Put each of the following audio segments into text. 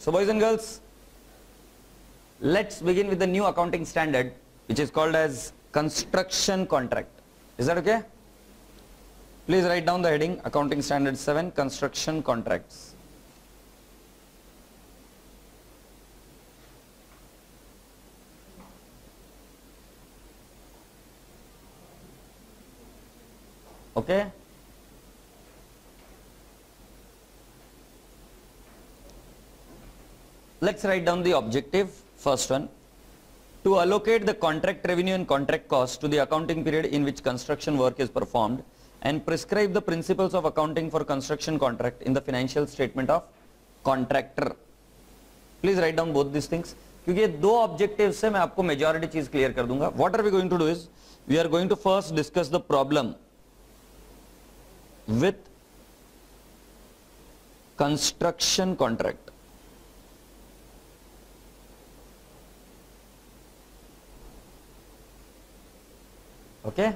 So boys and girls, let's begin with the new accounting standard which is called as construction contract. Is that okay? Please write down the heading accounting standard 7 construction contracts. Okay? Let's write down the objective. First one, to allocate the contract revenue and contract cost to the accounting period in which construction work is performed and prescribe the principles of accounting for construction contract in the financial statement of contractor. Please write down both these things. क्योंकि ये दो objective से मैं आपको majority चीज clear कर दूंगा. What are we going to do is, we are going to first discuss the problem with construction contract. Okay?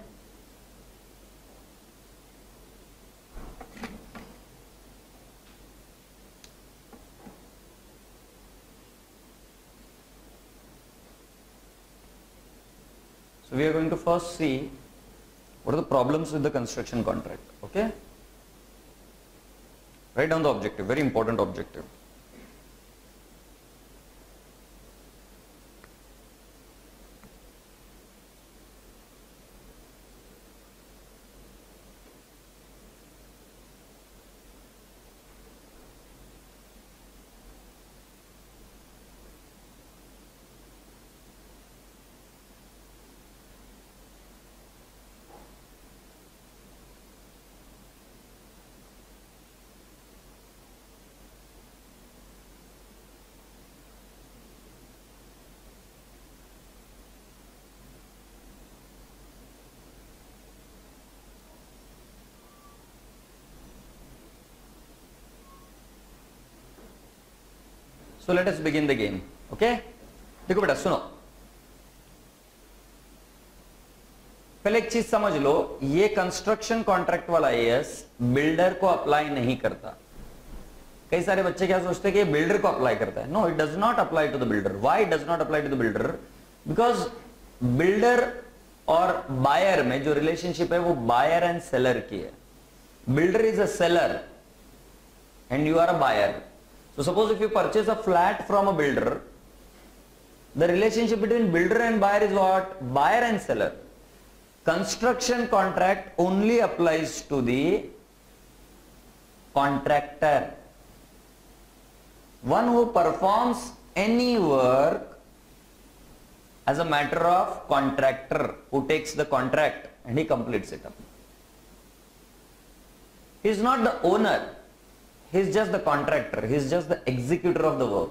So we are going to first see what are the problems with the construction contract. Okay? Write down the objective, very important objective. So let us begin the game. Okay? देखो बेटा सुनो, पहले एक चीज समझ लो, ये construction contract वाला as builder को अप्लाई नहीं करता. कई सारे बच्चे क्या सोचते हैं कि ये बिल्डर को अप्लाई करता है. No, it does not apply to the builder. Why it does not apply to the builder? Because builder और बायर में जो रिलेशनशिप है वो बायर एंड सेलर की है. Builder is a seller and you are a buyer. So suppose if you purchase a flat from a builder, the relationship between builder and buyer is what? Buyer and seller. Construction contract only applies to the contractor, one who performs any work as a matter of contractor, who takes the contract and he completes it up. He is not the owner. He is just the contractor. He is just the executor of the work.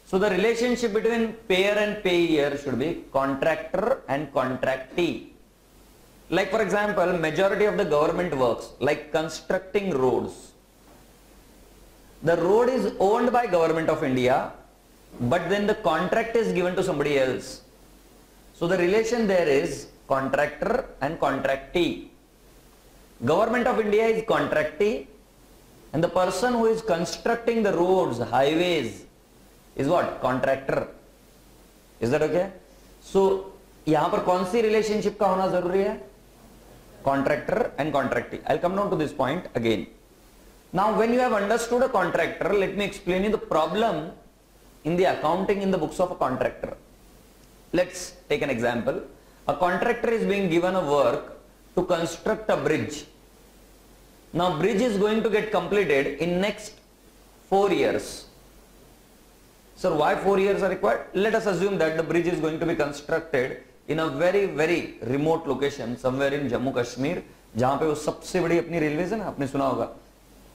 So the relationship between payer and payer should be contractor and contractee. Like for example, majority of the government works, like constructing roads. The road is owned by Government of India, but then the contract is given to somebody else. So the relation there is contractor and contractee. Government of India is contractee, and the person who is constructing the roads, highways, is what? Contractor. Is that okay? So, यहाँ पर कौन सी relationship का होना जरूरी है? Contractor and contractee. I'll come down to this point again. Now, when you have understood a contractor, let me explain you the problem in the accounting in the books of a contractor. Let's take an example. A contractor is being given a work to construct a bridge. Now bridge is going to get completed in next 4 years. So why 4 years are required? Let us assume that the bridge is going to be constructed in a very very remote location, somewhere in Jammu Kashmir, जहाँ पे वो सबसे बड़ी अपनी railways है ना, आपने सुना होगा,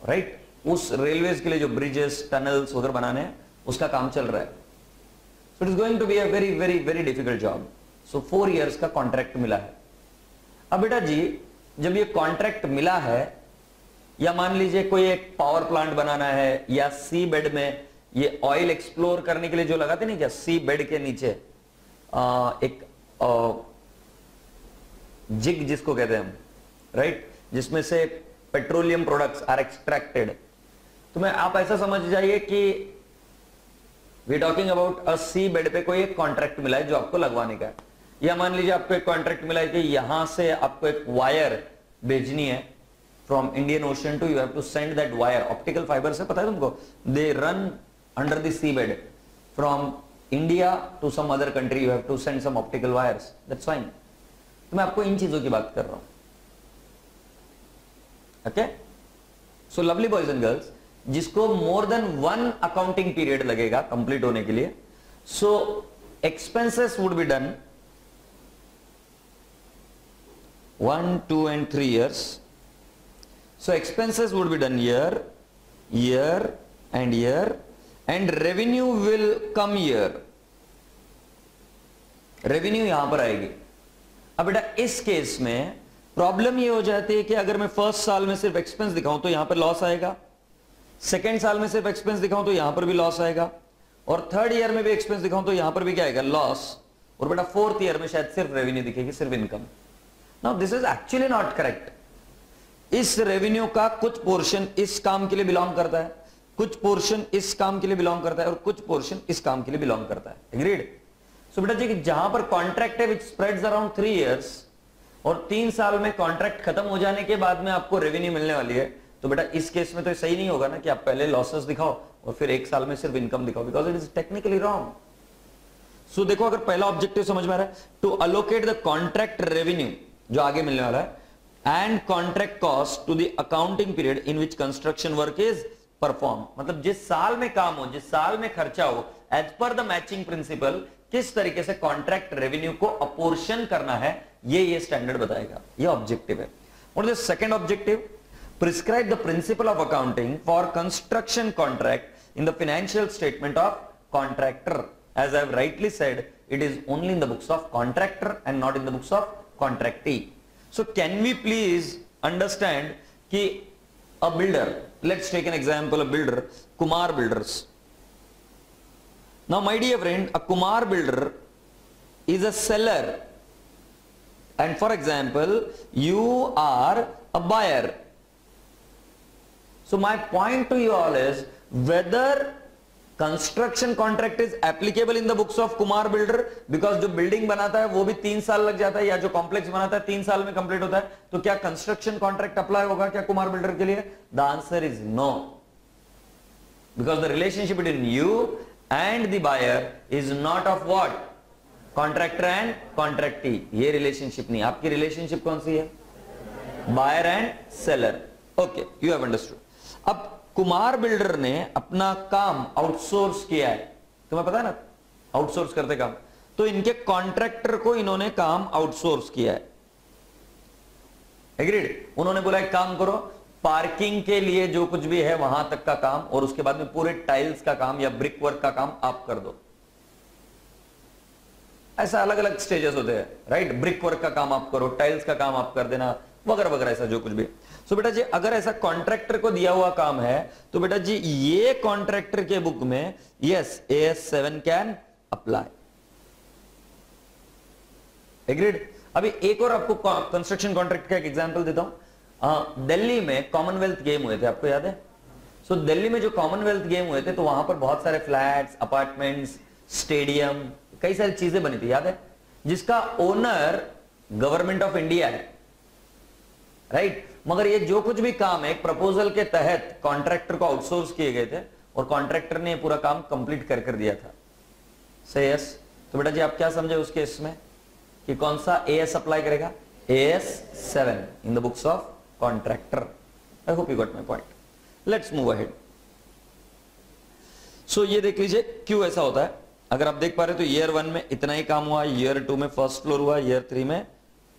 राइट? उस रेलवेज के लिए जो ब्रिजेस, टनल्स उधर बनाने हैं, उसका काम चल रहा है. So it is going to be a very very very difficult job. So 4 years का कॉन्ट्रैक्ट मिला है. अब बेटा जी, जब ये कॉन्ट्रैक्ट मिला है, या मान लीजिए कोई एक पावर प्लांट बनाना है, या सी बेड में ये ऑयल एक्सप्लोर करने के लिए जो लगाते नहीं क्या, सी बेड के नीचे एक जिग जिसको कहते हैं हम, राइट, जिसमें से पेट्रोलियम प्रोडक्ट्स आर एक्सट्रैक्टेड. तो मैं आप ऐसा समझ जाइए कि we talking about a sea bed पे कोई एक कॉन्ट्रैक्ट मिला है जो आपको लगवाने का है, या मान लीजिए आपको एक कॉन्ट्रैक्ट मिला है कि यहां से आपको एक वायर भेजनी है from Indian Ocean to, you have to send that wire optical fibre से, पता है तुमको, they run under the sea bed from India to some other country, you have to send some optical wires, that's fine. तो मैं आपको इन चीजों की बात कर रहा हूं। Okay, so lovely boys and girls, जिसको मोर देन 1 अकाउंटिंग पीरियड लगेगा कंप्लीट होने के लिए, so expenses would be done 1, 2 and 3 years. So expenses would be done year, year and year, and revenue will come year. Revenue यहां पर आएगी। अब बेटा इस केस में प्रॉब्लम ये हो जाती है कि अगर मैं फर्स्ट साल में सिर्फ एक्सपेंस दिखाऊं तो यहां पर लॉस आएगा, सेकेंड साल में सिर्फ एक्सपेंस दिखाऊं तो यहां पर भी लॉस आएगा, और थर्ड ईयर में भी एक्सपेंस दिखाऊं तो यहां पर भी क्या आएगा, लॉस, और बेटा फोर्थ ईयर में शायद सिर्फ रेवेन्यू दिखेगी, सिर्फ income. Now this is actually not correct. इस रेवेन्यू का कुछ पोर्शन इस काम के लिए बिलोंग करता है, कुछ पोर्शन इस काम के लिए बिलोंग करता है, और कुछ पोर्शन इस काम के लिए बिलोंग करता है। एग्रीड? सो बेटा जी कि जहां पर कॉन्ट्रैक्ट है विच स्प्रेड्स अराउंड 3 years, और 3 साल में कॉन्ट्रैक्ट खत्म हो जाने के बाद में आपको रेवेन्यू मिलने वाली है, तो बेटा इस केस में तो सही नहीं होगा ना कि आप पहले लॉसेस दिखाओ और फिर 1 साल में सिर्फ इनकम दिखाओ, because it is technically wrong. So देखो, अगर पहला ऑब्जेक्टिव समझ में आ रहा है, to allocate the contract revenue जो आगे मिलने वाला है, and contract cost to the accounting period in which construction work is perform, मतलब जिस साल में काम हो, जिस साल में खर्चा हो, as per the matching principal किस तरीके से कॉन्ट्रैक्ट रेवेन्यू को अपोर्शन करना है, ये स्टैंडर्ड बताएगा। ये ऑब्जेक्टिव है। और the second objective, prescribe the principle of accounting for construction contract in the financial statement of contractor. As I have rightly said, it is only in the books of contractor and not in the books of contractee. So can we please understand कि a builder, let's take an example, a builder, Kumar Builders. Now my dear friend, a Kumar builder is a seller, and for example, you are a buyer. So my point to you all is whether construction contract is applicable in the books of Kumar builder, because जो building बनाता है वो भी 3 साल लग जाता है, या जो कॉम्प्लेक्स बनाता है 3 साल में कंप्लीट होता है, तो क्या कंस्ट्रक्शन कॉन्ट्रैक्ट अप्लाई होगा क्या कुमार बिल्डर के लिए? The answer is no, because the relationship between you and the buyer is not of what, contractor and contractee. ये रिलेशनशिप नहीं, आपकी रिलेशनशिप कौन सी है? Buyer and seller. Okay, you have understood. अब कुमार बिल्डर ने अपना काम आउटसोर्स किया है, तुम्हें पता है ना आउटसोर्स करते काम, तो इनके कॉन्ट्रैक्टर को इन्होंने काम आउटसोर्स किया है। एग्रीड? उन्होंने बोला एक काम करो, पार्किंग के लिए जो कुछ भी है वहां तक का काम, और उसके बाद में पूरे टाइल्स का काम या ब्रिक वर्क का काम आप कर दो। ऐसा अलग अलग स्टेजेस होते हैं, राइट? ब्रिक वर्क का काम आप करो, टाइल्स का काम आप कर देना, वगैरह वगैरह, ऐसा जो कुछ भी। सो बेटा जी अगर ऐसा कॉन्ट्रैक्टर को दिया हुआ काम है, तो बेटा जी ये कॉन्ट्रैक्टर के बुक में yes AS 7 can apply. Agreed? अभी एक और आपको कंस्ट्रक्शन कॉन्ट्रैक्ट का एक एग्जांपल देता हूं। दिल्ली में कॉमनवेल्थ गेम हुए थे, आपको याद है? सो दिल्ली में जो कॉमनवेल्थ गेम हुए थे, तो वहां पर बहुत सारे फ्लैट्स, अपार्टमेंट्स, स्टेडियम, कई सारी चीजें बनी थी, याद है? जिसका ओनर गवर्नमेंट ऑफ इंडिया है, राइट? मगर ये जो कुछ भी काम है एक प्रपोजल के तहत कॉन्ट्रैक्टर को आउटसोर्स किए गए थे, और कॉन्ट्रैक्टर ने पूरा काम कंप्लीट कर दिया था। से यस? तो बेटा जी आप क्या समझे उस केस में कि कौन सा AS अप्लाई करेगा? AS 7 in the books of contractor. I hope you got my point. Let's move ahead. So ये देख लीजिए क्यों ऐसा होता है। अगर आप देख पा रहे तो ईयर 1 में इतना ही काम हुआ, ईयर 2 में फर्स्ट फ्लोर हुआ, ईयर 3 में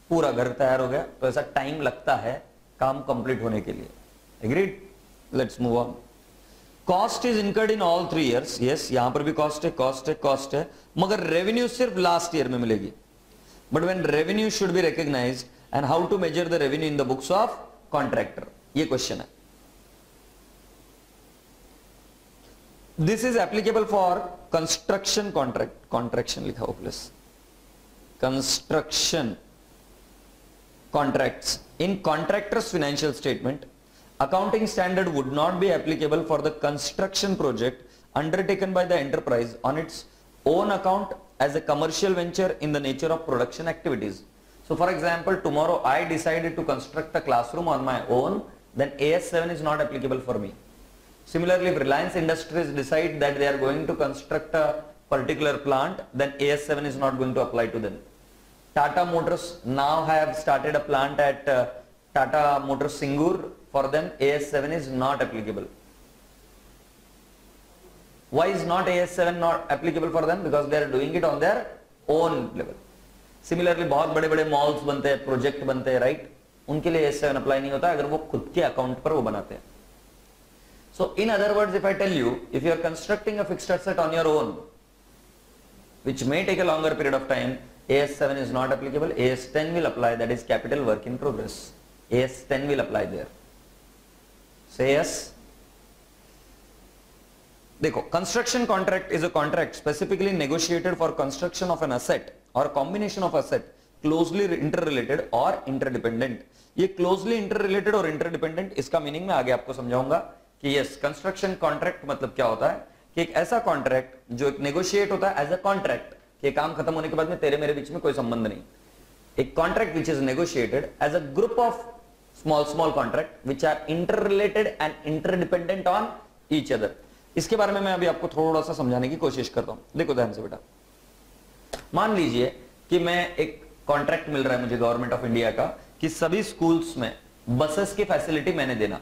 पूरा घर तैयार हो गया, तो ऐसा टाइम लगता है काम कंप्लीट होने के लिए। Agreed? Let's move on. Cost is incurred in all 3 years। Yes, यहां पर भी कॉस्ट है, कॉस्ट है, कॉस्ट है, मगर रेवेन्यू सिर्फ लास्ट ईयर में मिलेगी। But when revenue should be recognised, and how to measure the revenue in the books of contractor, ये क्वेश्चन है। This is applicable for construction contract, contraction लिखा हो please, construction contracts in contractor's financial statement accounting standard would not be applicable for the construction project undertaken by the enterprise on its own account as a commercial venture in the nature of production activities. So for example, tomorrow I decided to construct a classroom on my own, then AS7 is not applicable for me. Similarly, if Reliance Industries decide that they are going to construct a particular plant, then AS7 is not going to apply to them. Tata Motors now have started a plant at Tata Motors Singur. For them, AS7 is not applicable. Why is not AS7 not applicable for them? Because they are doing it on their own level. Similarly, बहुत बड़े बड़े malls बनते हैं, project बनते हैं, right? उनके लिए AS7 apply नहीं होता अगर वो खुद के अकाउंट पर वो बनाते हैं. So in other words, if I tell you, if you are constructing a fixed asset on your own, which may take a longer period of time, AS7 is not applicable. AS10 will apply, that is capital work in progress. AS10 will apply there. Say yes. देखो, construction contract is a contract specifically negotiated for construction of an asset or a combination of asset closely interrelated or interdependent. ये closely interrelated और interdependent इसका meaning मैं आगे आपको समझाऊंगा कि yes, construction contract मतलब क्या होता है कि एक ऐसा कॉन्ट्रैक्ट जो एक नेगोशिएट होता है एज अ कॉन्ट्रैक्ट कि काम खत्म होने के बाद में तेरे मेरे बीच में कोई संबंध नहीं. एक contract which is negotiated as a group of small contract which are interrelated and interdependent on each other. इसके बारे में मैं अभी आपको थोड़ा सा समझाने की कोशिश करता हूं. देखो ध्यान से बेटा, मान लीजिए कि मैं एक कॉन्ट्रैक्ट मिल रहा है मुझे गवर्नमेंट ऑफ इंडिया का कि सभी स्कूल्स में बसेस की फैसिलिटी मैंने देना,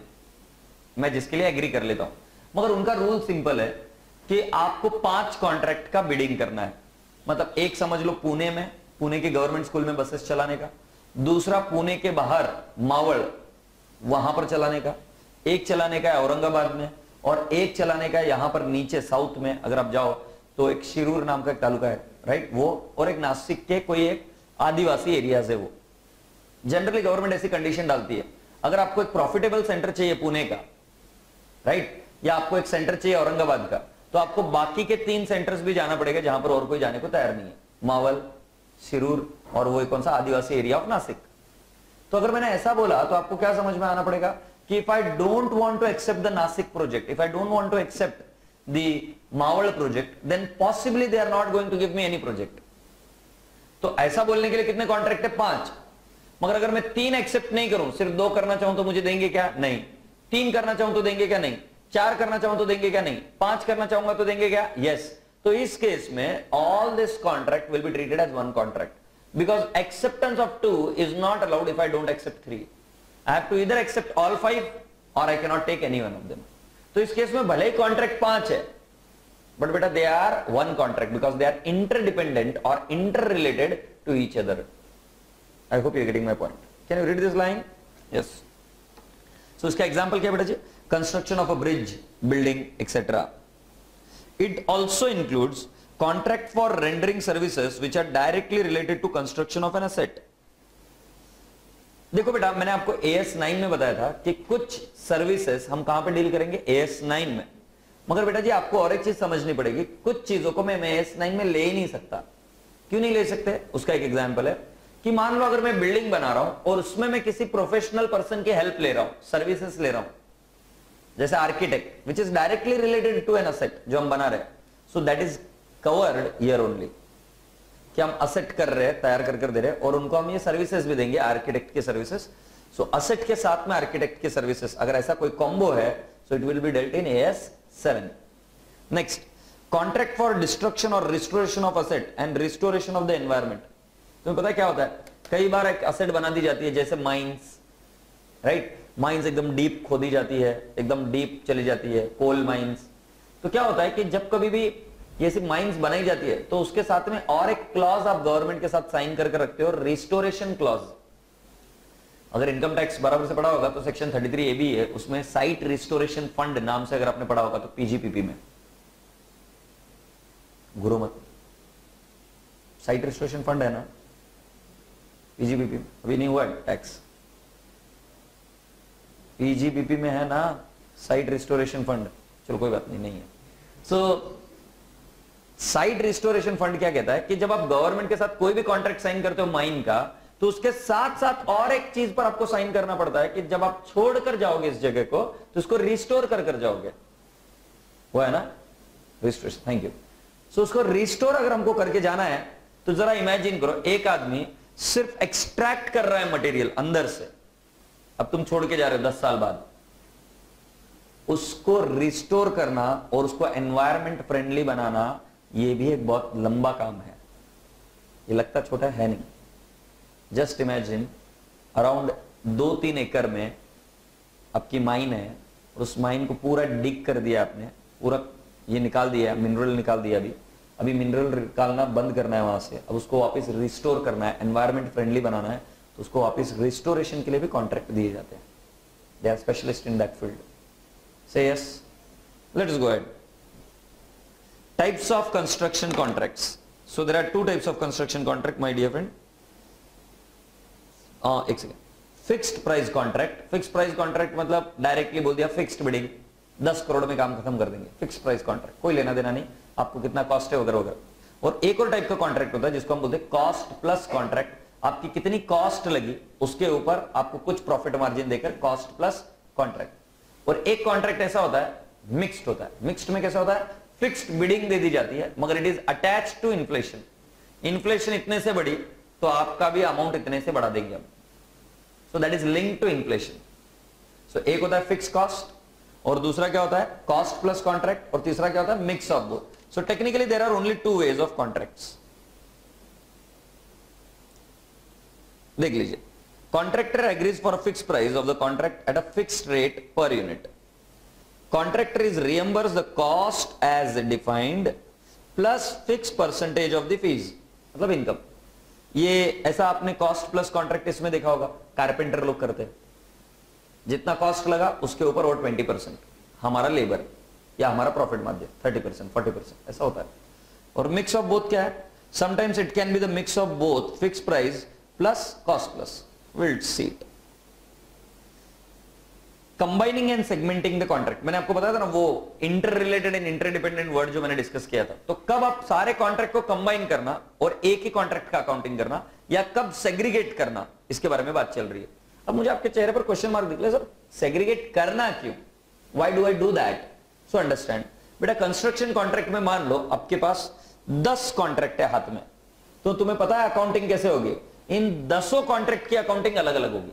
मैं जिसके लिए एग्री कर लेता हूं. मगर उनका रूल सिंपल है कि आपको 5 कॉन्ट्रैक्ट का बिडिंग करना है. मतलब एक समझ लो पुणे में, पुणे के गवर्नमेंट स्कूल में बसेस चलाने का, दूसरा पुणे के बाहर मावल वहां पर चलाने का, एक चलाने का है औरंगाबाद में, और एक चलाने का यहां पर नीचे साउथ में अगर आप जाओ तो एक शिरूर नाम का एक तालुका है, राइट, वो, और एक नासिक के कोई एक आदिवासी एरियाज है वो. जनरली गवर्नमेंट ऐसी कंडीशन डालती है अगर आपको एक प्रॉफिटेबल सेंटर चाहिए पुणे का, राइट, या आपको एक सेंटर चाहिए औरंगाबाद का, तो आपको बाकी के 3 सेंटर्स भी जाना पड़ेगा जहां पर और कोई जाने को तैयार नहीं है, मावल, शिरूर और वो कौन सा आदिवासी एरिया ऑफ नासिक. तो अगर मैंने ऐसा बोला तो आपको क्या समझ में आना पड़ेगा कि if I don't want to accept the Nashik project, if I don't want to accept the Maval project, then possibly they are not going to give me any project. तो ऐसा बोलने के लिए कितने कॉन्ट्रैक्ट है? 5. मगर अगर मैं 3 एक्सेप्ट नहीं करूं, सिर्फ 2 करना चाहूं तो मुझे देंगे क्या? नहीं. 3 करना चाहूं तो देंगे क्या? नहीं. 4 करना चाहूं तो देंगे क्या? नहीं. 5 करना चाहूंगा तो देंगे क्या? यस. तो इस केस में all this contract will be treated as one contract, because acceptance of 2 is not allowed if I don't accept 3. I have to either accept all 5 और I can not take any one of them. तो इस case में भले ही contract 5 है, but बेटा they are one contract because they are interdependent और interrelated to each other. I hope you are getting my point. Can you read this line? Yes. So इसका example क्या बेटा जी? Construction of a bridge, building etcetera. It also includes contract for rendering services which are directly related to construction of an asset. देखो बेटा, मैंने आपको AS9 में बताया था कि कुछ सर्विसेज हम कहां पे डील करेंगे? AS9 में. मगर बेटा जी आपको और एक चीज समझनी पड़ेगी, कुछ चीजों को मैं AS9 में ले ही नहीं सकता. क्यों नहीं ले सकते? उसका एक एग्जांपल है कि मान लो अगर मैं बिल्डिंग बना रहा हूं और उसमें मैं किसी प्रोफेशनल पर्सन की हेल्प ले रहा हूं, सर्विसेज ले रहा हूं, जैसे architect which is directly related to an asset जो हम बना रहे हैं, so that is covered here only. कि हम असेट कर रहे हैं, तैयार कर दे रहे हैं और उनको हम ये सर्विसेज भी देंगे, आर्किटेक्ट के सर्विसेज. सो असेट के साथ में आर्किटेक्ट के सर्विसेज, अगर ऐसा कोई कॉम्बो है, so it will be dealt in AS7. Next, contract for destruction और restoration of asset and restoration of the environment. तुम्हें पता है क्या होता है? कई बार एक असेट बना दी जाती है जैसे माइंस, राइट, माइंस एकदम डीप खोदी जाती है, एकदम डीप चली जाती है, कोल माइंस. तो क्या होता है कि जब कभी भी ये सी माइंस बनाई जाती है तो उसके साथ में और एक क्लॉज आप गवर्नमेंट के साथ साइन करके रखते हो, रिस्टोरेशन क्लॉज. अगर इनकम टैक्स बराबर से पढ़ा होगा तो सेक्शन 33AB है, उसमें साइट रिस्टोरेशन फंड नाम से अगर आपने पढ़ा होगा तो PGPP में, गुरु मत, साइट रिस्टोरेशन फंड है ना PGPP, अभी नहीं हुआ टैक्स, PGPP में है ना साइट रिस्टोरेशन फंड. चलो कोई बात नहीं है. सो साइट रिस्टोरेशन फंड क्या कहता है कि जब आप गवर्नमेंट के साथ कोई भी कॉन्ट्रैक्ट साइन करते हो माइन का, तो उसके साथ साथ और एक चीज पर आपको साइन करना पड़ता है कि जब आप छोड़कर जाओगे इस जगह को तो उसको रिस्टोर कर जाओगे, वो है ना रिस्टोरेशन। Thank you. सो उसको रिस्टोर अगर हमको करके जाना है तो जरा इमेजिन करो, एक आदमी सिर्फ एक्सट्रैक्ट कर रहा है मटेरियल अंदर से, अब तुम छोड़ के जा रहे हो 10 साल बाद, उसको रिस्टोर करना और उसको एनवायरमेंट फ्रेंडली बनाना, यह भी एक बहुत लंबा काम है। ये लगता छोटा है नहीं। जस्ट इमेजिन अराउंड 2-3 एकड़ में आपकी माइन है और उस माइन को पूरा डिग कर दिया आपने, पूरा ये निकाल दिया, मिनरल निकाल दिया, अभी मिनरल निकालना बंद करना है वहां से, अब उसको वापस रिस्टोर करना है, एनवायरमेंट फ्रेंडली बनाना है, तो उसको वापस रिस्टोरेशन के लिए भी कॉन्ट्रैक्ट दिए जाते हैं। They are specialist in that field. Say yes, let's go ahead. Types of construction contracts. So there are 2 types of construction contract my dear friend. एक second. Fixed price contract. Fixed price contract मतलब directly बोल दिया fixed bidding, 10 crore में काम खत्म कर देंगे, fixed price contract, कोई लेना देना नहीं, आपको कितना कॉस्ट है वगैरह वगैरह। और एक और टाइप का कॉन्ट्रैक्ट होता है जिसको हम बोलते हैं कॉस्ट प्लस कॉन्ट्रैक्ट। आपकी कितनी कॉस्ट लगी उसके ऊपर आपको कुछ प्रॉफिट मार्जिन देकर कॉस्ट प्लस कॉन्ट्रैक्ट। और एक कॉन्ट्रैक्ट ऐसा होता है मिक्स्ड होता है। मिक्स्ड में कैसा होता है, फिक्स्ड बिडिंग दे दी जाती है मगर it is attached to inflation. Inflation इतने से बढ़ी तो आपका भी अमाउंट इतने से बढ़ा देंगे हम। So that is linked to inflation. So एक होता है फिक्स कॉस्ट और दूसरा क्या होता है कॉस्ट प्लस कॉन्ट्रैक्ट, और तीसरा क्या होता है mix of both. So technically there are only 2 ways of contracts. देख लीजिए, contractor agrees for a fix price of the contract at a fixed rate per unit. Contractor is reimburse the cost as defined plus fix percentage of the fee, मतलब income. ये ऐसा आपने cost plus contract इसमें देखा होगा, carpenter लोग करते हैं, जितना कॉस्ट लगा उसके ऊपर और 20% हमारा लेबर या हमारा प्रॉफिट मार्जिन 30%, 40% ऐसा होता है। और मिक्स ऑफ बोथ क्या है, sometimes it can be the mix of both fix price plus cost plus, will see it. Combining and segmenting the contract, मैंने आपको बताया था ना वो inter related and interdependent word जो मैंने डिस्कस किया था। तो कब आप सारे कॉन्ट्रैक्ट को कंबाइन करना और एक ही कॉन्ट्रैक्ट का अकाउंटिंग करना, या कब सेग्रीगेट करना, इसके बारे में बात चल रही है। अब मुझे आपके चेहरे पर क्वेश्चन मार्क दिख रहा है, सर सेग्रीगेट करना क्यों, why do I do that. So understand बेटा, कंस्ट्रक्शन कॉन्ट्रैक्ट में मान लो आपके पास 10 कॉन्ट्रैक्ट है हाथ में, तो तुम्हें पता है अकाउंटिंग कैसे होगी, इन 10 कॉन्ट्रैक्ट की अकाउंटिंग अलग अलग होगी।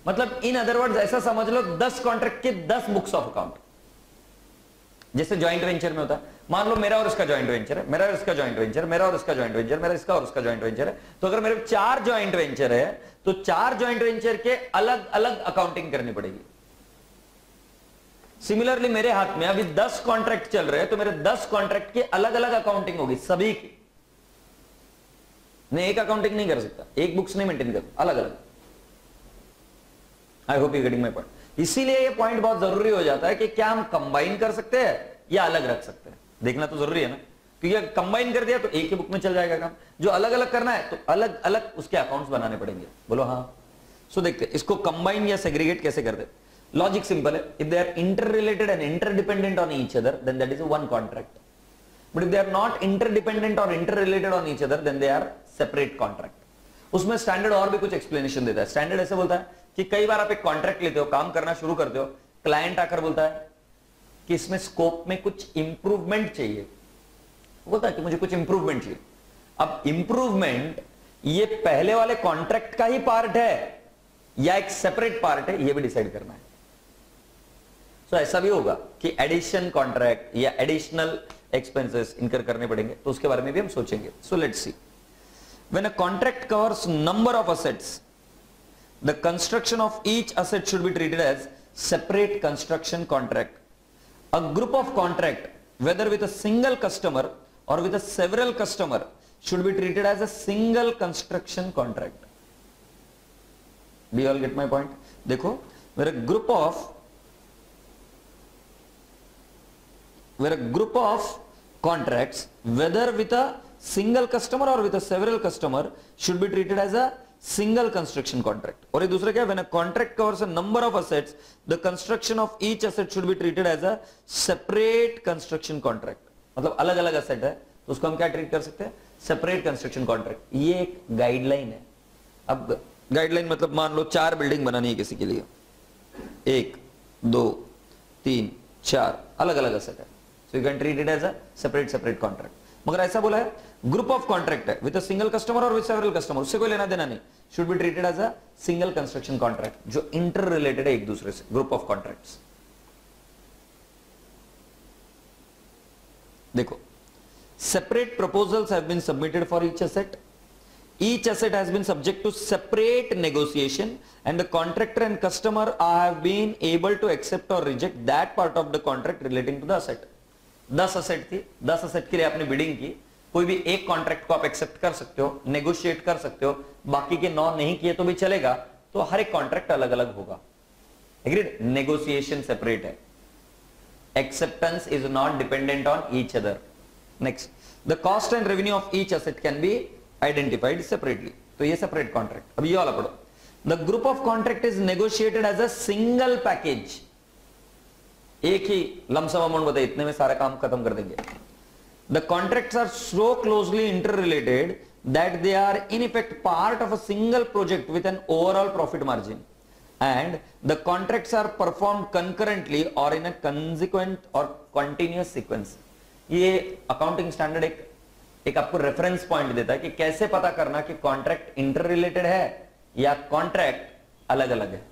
मतलब इन अदर वर्ड्स ऐसा समझ लो 10 कॉन्ट्रैक्ट के 10 बुक्स ऑफ अकाउंट। जैसे ज्वाइंट वेंचर में होता है, मान लो मेरा और इसका ज्वाइंट वेंचर है, मेरा और इसका ज्वाइंट वेंचर, मेरा और इसका ज्वाइंट वेंचर, मेरा इसका और उसका ज्वाइंट वेंचर है। तो अगर मेरे 4 ज्वाइंट वेंचर है तो 4 ज्वाइंट वेंचर के अलग अलग अकाउंटिंग करनी पड़ेगी। सिमिलरली मेरे हाथ में अभी 10 कॉन्ट्रैक्ट चल रहे हैं तो मेरे 10 कॉन्ट्रैक्ट की अलग अलग अकाउंटिंग होगी सभी की। मैं एक अकाउंटिंग नहीं कर सकता, एक बुक्स नहीं मेंटेन कर, अलग अलग। आई hope you getting my point. इसीलिए ये पॉइंट बहुत जरूरी हो जाता है कि क्या हम कंबाइन कर सकते हैं या अलग रख सकते हैं, देखना तो जरूरी है ना, क्योंकि कंबाइन कर दिया तो एक ही बुक में चल जाएगा काम। जो अलग अलग करना है तो अलग अलग उसके अकाउंट्स बनाने पड़ेंगे। बोलो हाँ। सो देखते इसको कंबाइन या सेग्रीगेट कैसे करते। लॉजिक सिंपल है, if they are interrelated and interdependent on each other then that is one contract, but if they are not interdependent और interrelated on each other then they are separate contract. उसमें standard और भी कुछ explanation देता है। Standard ऐसे बोलता है कि कई बार आप एक कॉन्ट्रैक्ट लेते हो, काम करना शुरू करते हो, क्लाइंट आकर बोलता है कि इसमें स्कोप में कुछ इंप्रूवमेंट चाहिए, बोलता है कि मुझे कुछ इंप्रूवमेंट चाहिए। अब इंप्रूवमेंट ये पहले वाले कॉन्ट्रैक्ट का ही पार्ट है या एक सेपरेट पार्ट है, ये भी डिसाइड करना है। सो ऐसा भी होगा कि एडिशन कॉन्ट्रैक्ट या एडिशनल एक्सपेंसेस इनकर करने पड़ेंगे, तो उसके बारे में भी हम सोचेंगे। So let's see, when a contract covers number of assets, the construction of each asset should be treated as separate construction contract. A group of contract, whether with a single customer or with a several customer, should be treated as a single construction contract. Do you all get my point? देखो, where a group of contracts, whether with a single customer or with a several customer, should be treated as a single construction contract. और ये दूसरा क्या है, when a contract covers a number of assets the construction of each asset should be treated as a separate construction contract. मतलब अलग अलग asset है तो उसको हम क्या ट्रीट कर सकते हैं, सेपरेट कंस्ट्रक्शन कॉन्ट्रैक्ट। ये एक गाइडलाइन है, अब गाइडलाइन मतलब मान लो 4 बिल्डिंग बनानी है किसी के लिए, 1 2 3 4 अलग अलग असेट है, so you can treat it as a separate contract. मगर ऐसा बोला है ग्रुप ऑफ कॉन्ट्रैक्ट है विद अ सिंगल कस्टमर और विद सेवरल कस्टमर, उससे कोई लेना देना नहीं, should be treated as a single construction contract जो इंटर रिलेटेड है एक दूसरे से, ग्रुप ऑफ कॉन्ट्रैक्ट्स। देखो, separate proposals have been submitted for each asset. Each asset has been subject to separate negotiation and the contractor and customer have been able to accept or reject that part of the contract relating to the asset. 10 asset थी, 10 asset के लिए आपने bidding की, कोई भी एक contract को आप एक्सेप्ट कर सकते हो, नेगोशिएट कर सकते हो, बाकी के 9 नहीं किए तो भी चलेगा, तो हर एक कॉन्ट्रैक्ट अलग अलग होगा। एग्रीड? नेगोशिएशन सेपरेट है, acceptance is not dependent on each other. Next, the cost and revenue of each asset can be identified separately. तो ये separate contract. अब ये वाला पढ़ो, the group of contract is negotiated as a single package. एक ही lump sum amount बताइए, इतने में सारा काम खत्म कर देंगे। The contracts are so closely interrelated that they are in effect part of a single project with an overall profit margin. And the contracts are performed concurrently or in a consequent or continuous sequence. ये accounting standard एक आपको reference point देता है कि कैसे पता करना कि कॉन्ट्रैक्ट इंटर रिलेटेड है या कॉन्ट्रैक्ट अलग अलग है।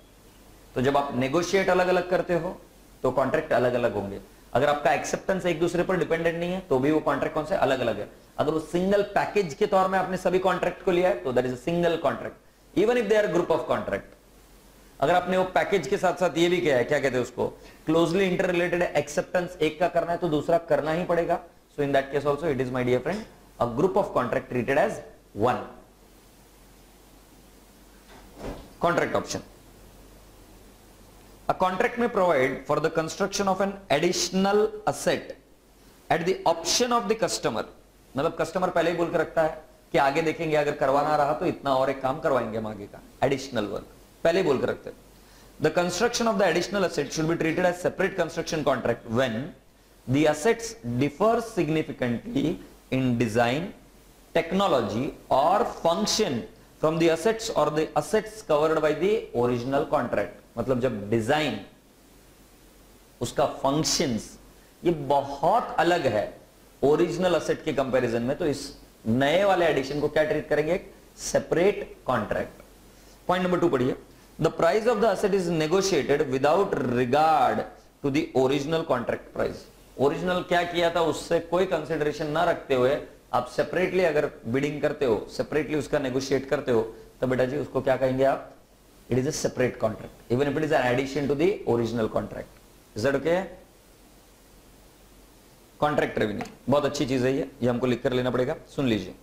तो जब आप नेगोशिएट अलग अलग करते हो तो कॉन्ट्रैक्ट अलग अलग होंगे। अगर आपका एक्सेप्टेंस एक दूसरे पर डिपेंडेंट नहीं है तो भी वो कॉन्ट्रैक्ट कौन से अलग अलग है। अगर वो सिंगल पैकेज के तौर में आपने सभी कॉन्ट्रैक्ट को लिया है तो that is a single contract, even if they are group of contract. अगर आपने वो पैकेज के साथ साथ ये भी किया है, क्या कहते हैं उसको, क्लोजली इंटर रिलेटेड है, एक्सेप्टेंस एक का करना है तो दूसरा करना ही पड़ेगा, so in that case also it is my dear friend a group of contract treated as one contract option. A contract may provide for the construction of an additional asset at the option of the customer. मतलब customer पहले ही बोल के रखता है कि आगे देखेंगे, अगर करवाना रहा तो इतना और एक काम करवाएंगे हम आगे का, एडिशनल वर्क पहले ही बोल के रखते हैं। The construction of the additional asset should be treated as separate construction contract when the assets differ significantly in design, technology or function from the assets or the assets covered by the original contract. मतलब जब design, उसका functions ये बहुत अलग है original asset के comparison में, तो इस नए वाले एडिशन को क्या ट्रीट करेंगे, सेपरेट कॉन्ट्रैक्ट। पॉइंट नंबर 2 पढ़िए, the price of the asset is negotiated without regard to the original contract price. Original क्या किया था उससे कोई कंसिडरेशन ना रखते हुए आप सेपरेटली अगर बिडिंग करते हो, सेपरेटली उसका नेगोशिएट करते हो, तो बेटा जी उसको क्या कहेंगे आप, it is a separate contract even if it is an addition to the original contract. Is that okay? Contract revenue बहुत अच्छी चीज है, ये हमको लिख कर लेना पड़ेगा। सुन लीजिए,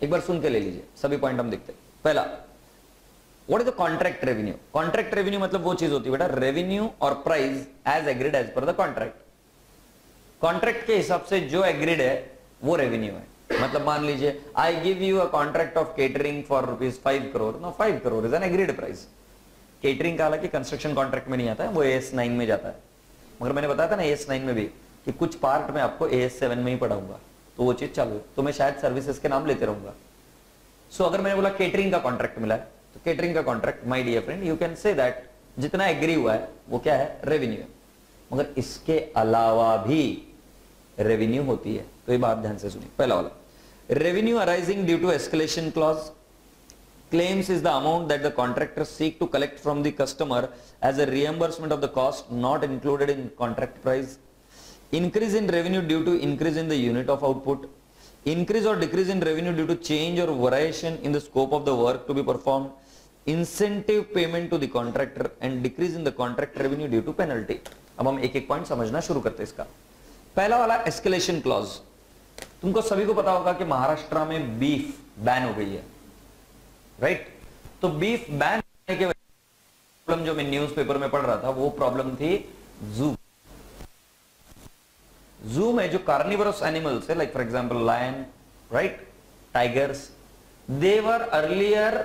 एक बार सुन के ले लीजिए, सभी पॉइंट हम देखते हैं। पहला, what is the contract revenue? Contract revenue मतलब वो चीज होती है बेटा, रेवेन्यू और price as agreed as per the contract. Contract के हिसाब से जो एग्रीड है वो रेवेन्यू है। मतलब मान लीजिए I give you a contract of catering for ₹5 crore, no 5 crore is an agreed price. Catering का हालांकि कंस्ट्रक्शन कॉन्ट्रैक्ट में नहीं आता है, वो AS9 में जाता है, मगर मैंने बताया था ना AS9 में भी कि कुछ पार्ट में आपको AS7 में ही पढ़ाऊंगा, तो वो चीज चालू है, तो मैं शायद सर्विसेज के नाम लेते रहूंगा। सो अगर मैंने बोला केटरिंग का कॉन्ट्रैक्ट मिला है, तो केटरिंग का contract my dear friend you can say that जितना एग्री हुआ है वो क्या है, रेवेन्यू है। मगर इसके अलावा भी रेवेन्यू होती है, तो ये बात ध्यान से सुनिए। पहला वाला, revenue arising due to escalation clause. Claims is the amount that the contractor seek to collect from the customer as a reimbursement of the cost not included in contract price. Increase in revenue due to increase in the unit of output. Increase or decrease in revenue due to change or variation in the scope of the work to be performed. Incentive payment to the contractor and decrease in the contract revenue due to penalty. अब हम एक एक point समझना शुरू करते हैं इसका। पहला वाला एस्केलेशन क्लॉज, तुमको सभी को पता होगा कि महाराष्ट्र में बीफ बैन हो गई है, राइट? तो बीफ बैन होने के प्रॉब्लम जो मैं न्यूज़पेपर में पढ़ रहा था वो प्रॉब्लम थी जू में जो कार्निवरस एनिमल्स है, like for example lion, right, tigers, they were earlier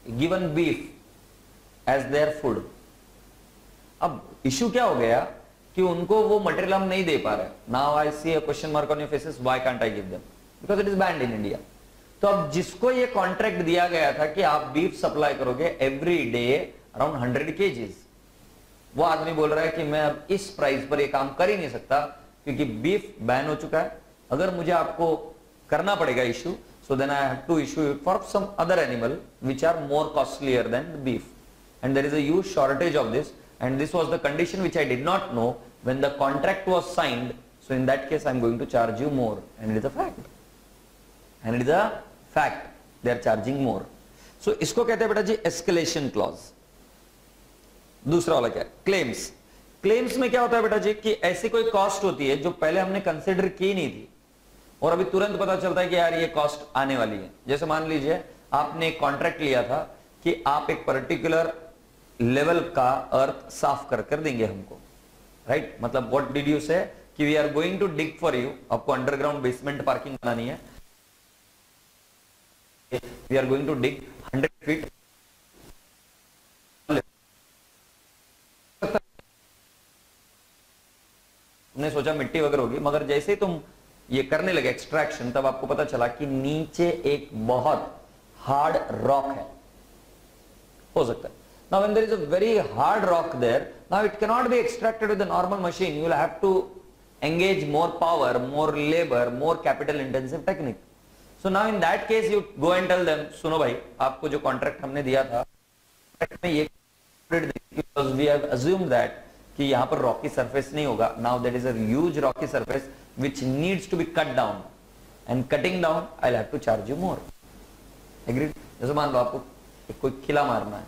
given beef as their food. अब इश्यू क्या हो गया कि उनको वो मटेरियल हम नहीं दे पा रहे। Now I see a question mark on your faces, why can't I give them? Because it is banned in India. तो अब जिसको ये कॉन्ट्रैक्ट दिया गया था कि आप बीफ सप्लाई करोगे एवरी डे अराउंड 100 kgs, वो आदमी बोल रहा है कि मैं अब इस प्राइस पर ये काम कर ही नहीं सकता क्योंकि बीफ बैन हो चुका है। अगर मुझे आपको करना पड़ेगा issue, so then I have to issue it for some other animal which are more costlier than the beef, and there is a huge shortage of this, and this was the condition which I did not know when the contract was signed. So in that case I am going to charge you more, and it is a fact, and it is a fact, they are charging more. So इसको कहते हैं बेटा जी escalation clause। दूसरा वाला क्या है? Claims. Claims में क्या होता है बेटा जी कि ऐसी कोई कॉस्ट होती है जो पहले हमने कंसिडर की नहीं थी और अभी तुरंत पता चलता है कि यार ये कॉस्ट आने वाली है। जैसे मान लीजिए आपने एक कॉन्ट्रैक्ट लिया था कि आप एक पर्टिकुलर लेवल का अर्थ साफ कर देंगे हमको, राइट? मतलब व्हाट डिड यू से कि we are going to dig for you, आपको अंडरग्राउंड बेसमेंट पार्किंग बनानी है, we are going to dig 100 feet. तुमने सोचा मिट्टी वगैरह होगी, मगर जैसे ही तुम ये करने लगे एक्सट्रैक्शन, तब आपको पता चला कि नीचे एक बहुत हार्ड रॉक है, हो सकता है। Now when there is a very hard rock there, now it cannot be extracted with a normal machine. You will have to engage more power, more labor, more capital intensive technique. So now in that case you go and tell them, सुनो भाई, आपको जो contract हमने दिया था में ये because we have assumed that कि यहाँ पर रॉकी सरफेस नहीं होगा। Now there is a huge rocky surface which needs to be cut down, and cutting down I'll have to charge you more. Agreed? जैसे मान लो आपको कोई किला मारना है,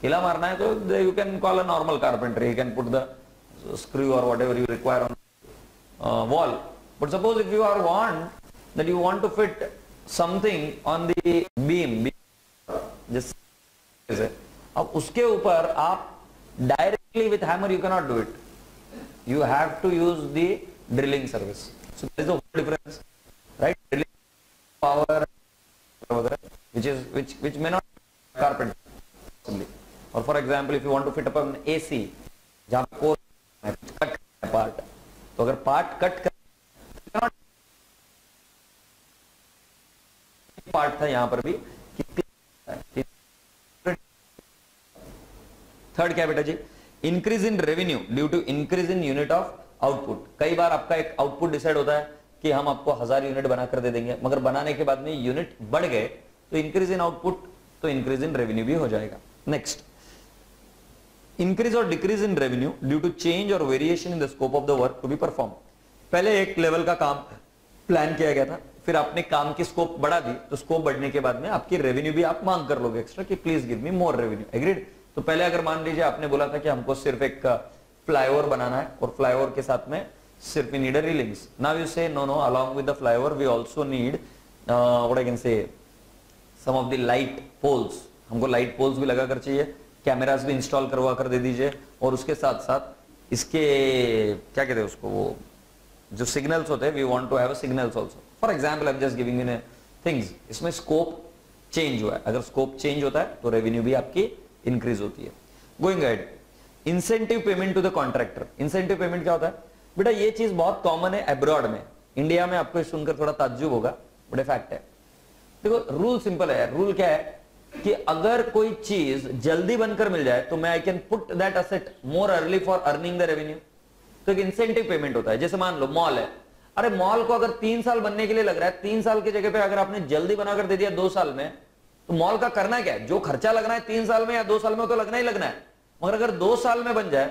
किला मारना है तो you can call a normal carpenter, he can put the screw or whatever you require on wall. But suppose if you are that you want to fit something on the beam, just अब उसके ऊपर आप directly with hammer you cannot do it. You have to use the drilling service. So there is a whole difference, right? Drilling power, which may not be carpenter possibly. Or for example, if you want to fit up an AC, जहाँ core cut part, तो अगर part cut कर part था यहाँ पर भी। Third क्या बेटा जी? Increase in revenue due to increase in unit of output. कई बार आपका एक आउटपुट डिसाइड होता है कि हम आपको 1000 यूनिट बनाकर दे देंगे, मगर बनाने के बाद में यूनिट बढ़ गए तो इंक्रीज इन आउटपुट, तो इंक्रीज इन रेवेन्यू भी हो जाएगा। नेक्स्ट, इंक्रीज और decrease in revenue due to change और variation in the scope of the work to be perform. पहले एक लेवल का काम प्लान किया गया था, फिर आपने काम की स्कोप बढ़ा दी, तो स्कोप बढ़ने के बाद में आपकी रेवेन्यू भी आप मांग कर लोगे एक्स्ट्रा कि please give me more revenue. Agreed? तो पहले अगर मान लीजिए आपने बोला था कि हमको सिर्फ एक फ्लाईओवर बनाना है और फ्लाईओवर के साथ में सिर्फ we need a railings. Now you say no along with the flyover we also need what I can say some of the light poles. हमको लाइट पोल्स भी लगा कर चाहिए, कैमरास भी इंस्टॉल करवा कर दे दीजिए, और उसके साथ साथ इसके क्या कहते हैं उसको, वो जो सिग्नल्स होते हैं, we want to have a signals also. For example I am just giving in things. इसमें स्कोप चेंज हुआ है, अगर स्कोप चेंज होता है तो रेवेन्यू भी आपकी इंक्रीज होती है। Going ahead, incentive payment to the contractor. Incentive payment क्या होता है बेटा? ये चीज बहुत कॉमन है अब्रॉड में, इंडिया में आपको सुनकर थोड़ा ताज्जुब होगा, बड़े फैक्ट है। देखो रूल सिंपल है। रूल क्या है कि अगर कोई चीज जल्दी बनकर मिल जाए तो मैं I can put that asset more early for earning the revenue, तो एक इंसेंटिव पेमेंट होता है। जैसे मान लो मॉल है, अरे मॉल को अगर 3 साल बनने के लिए लग रहा है, 3 साल की जगह पे अगर आपने जल्दी बनाकर दे दिया 2 साल में, तो मॉल का करना क्या है? जो खर्चा लगना है 3 साल में या 2 साल में तो लगना ही लगना है, मगर अगर 2 साल में बन जाए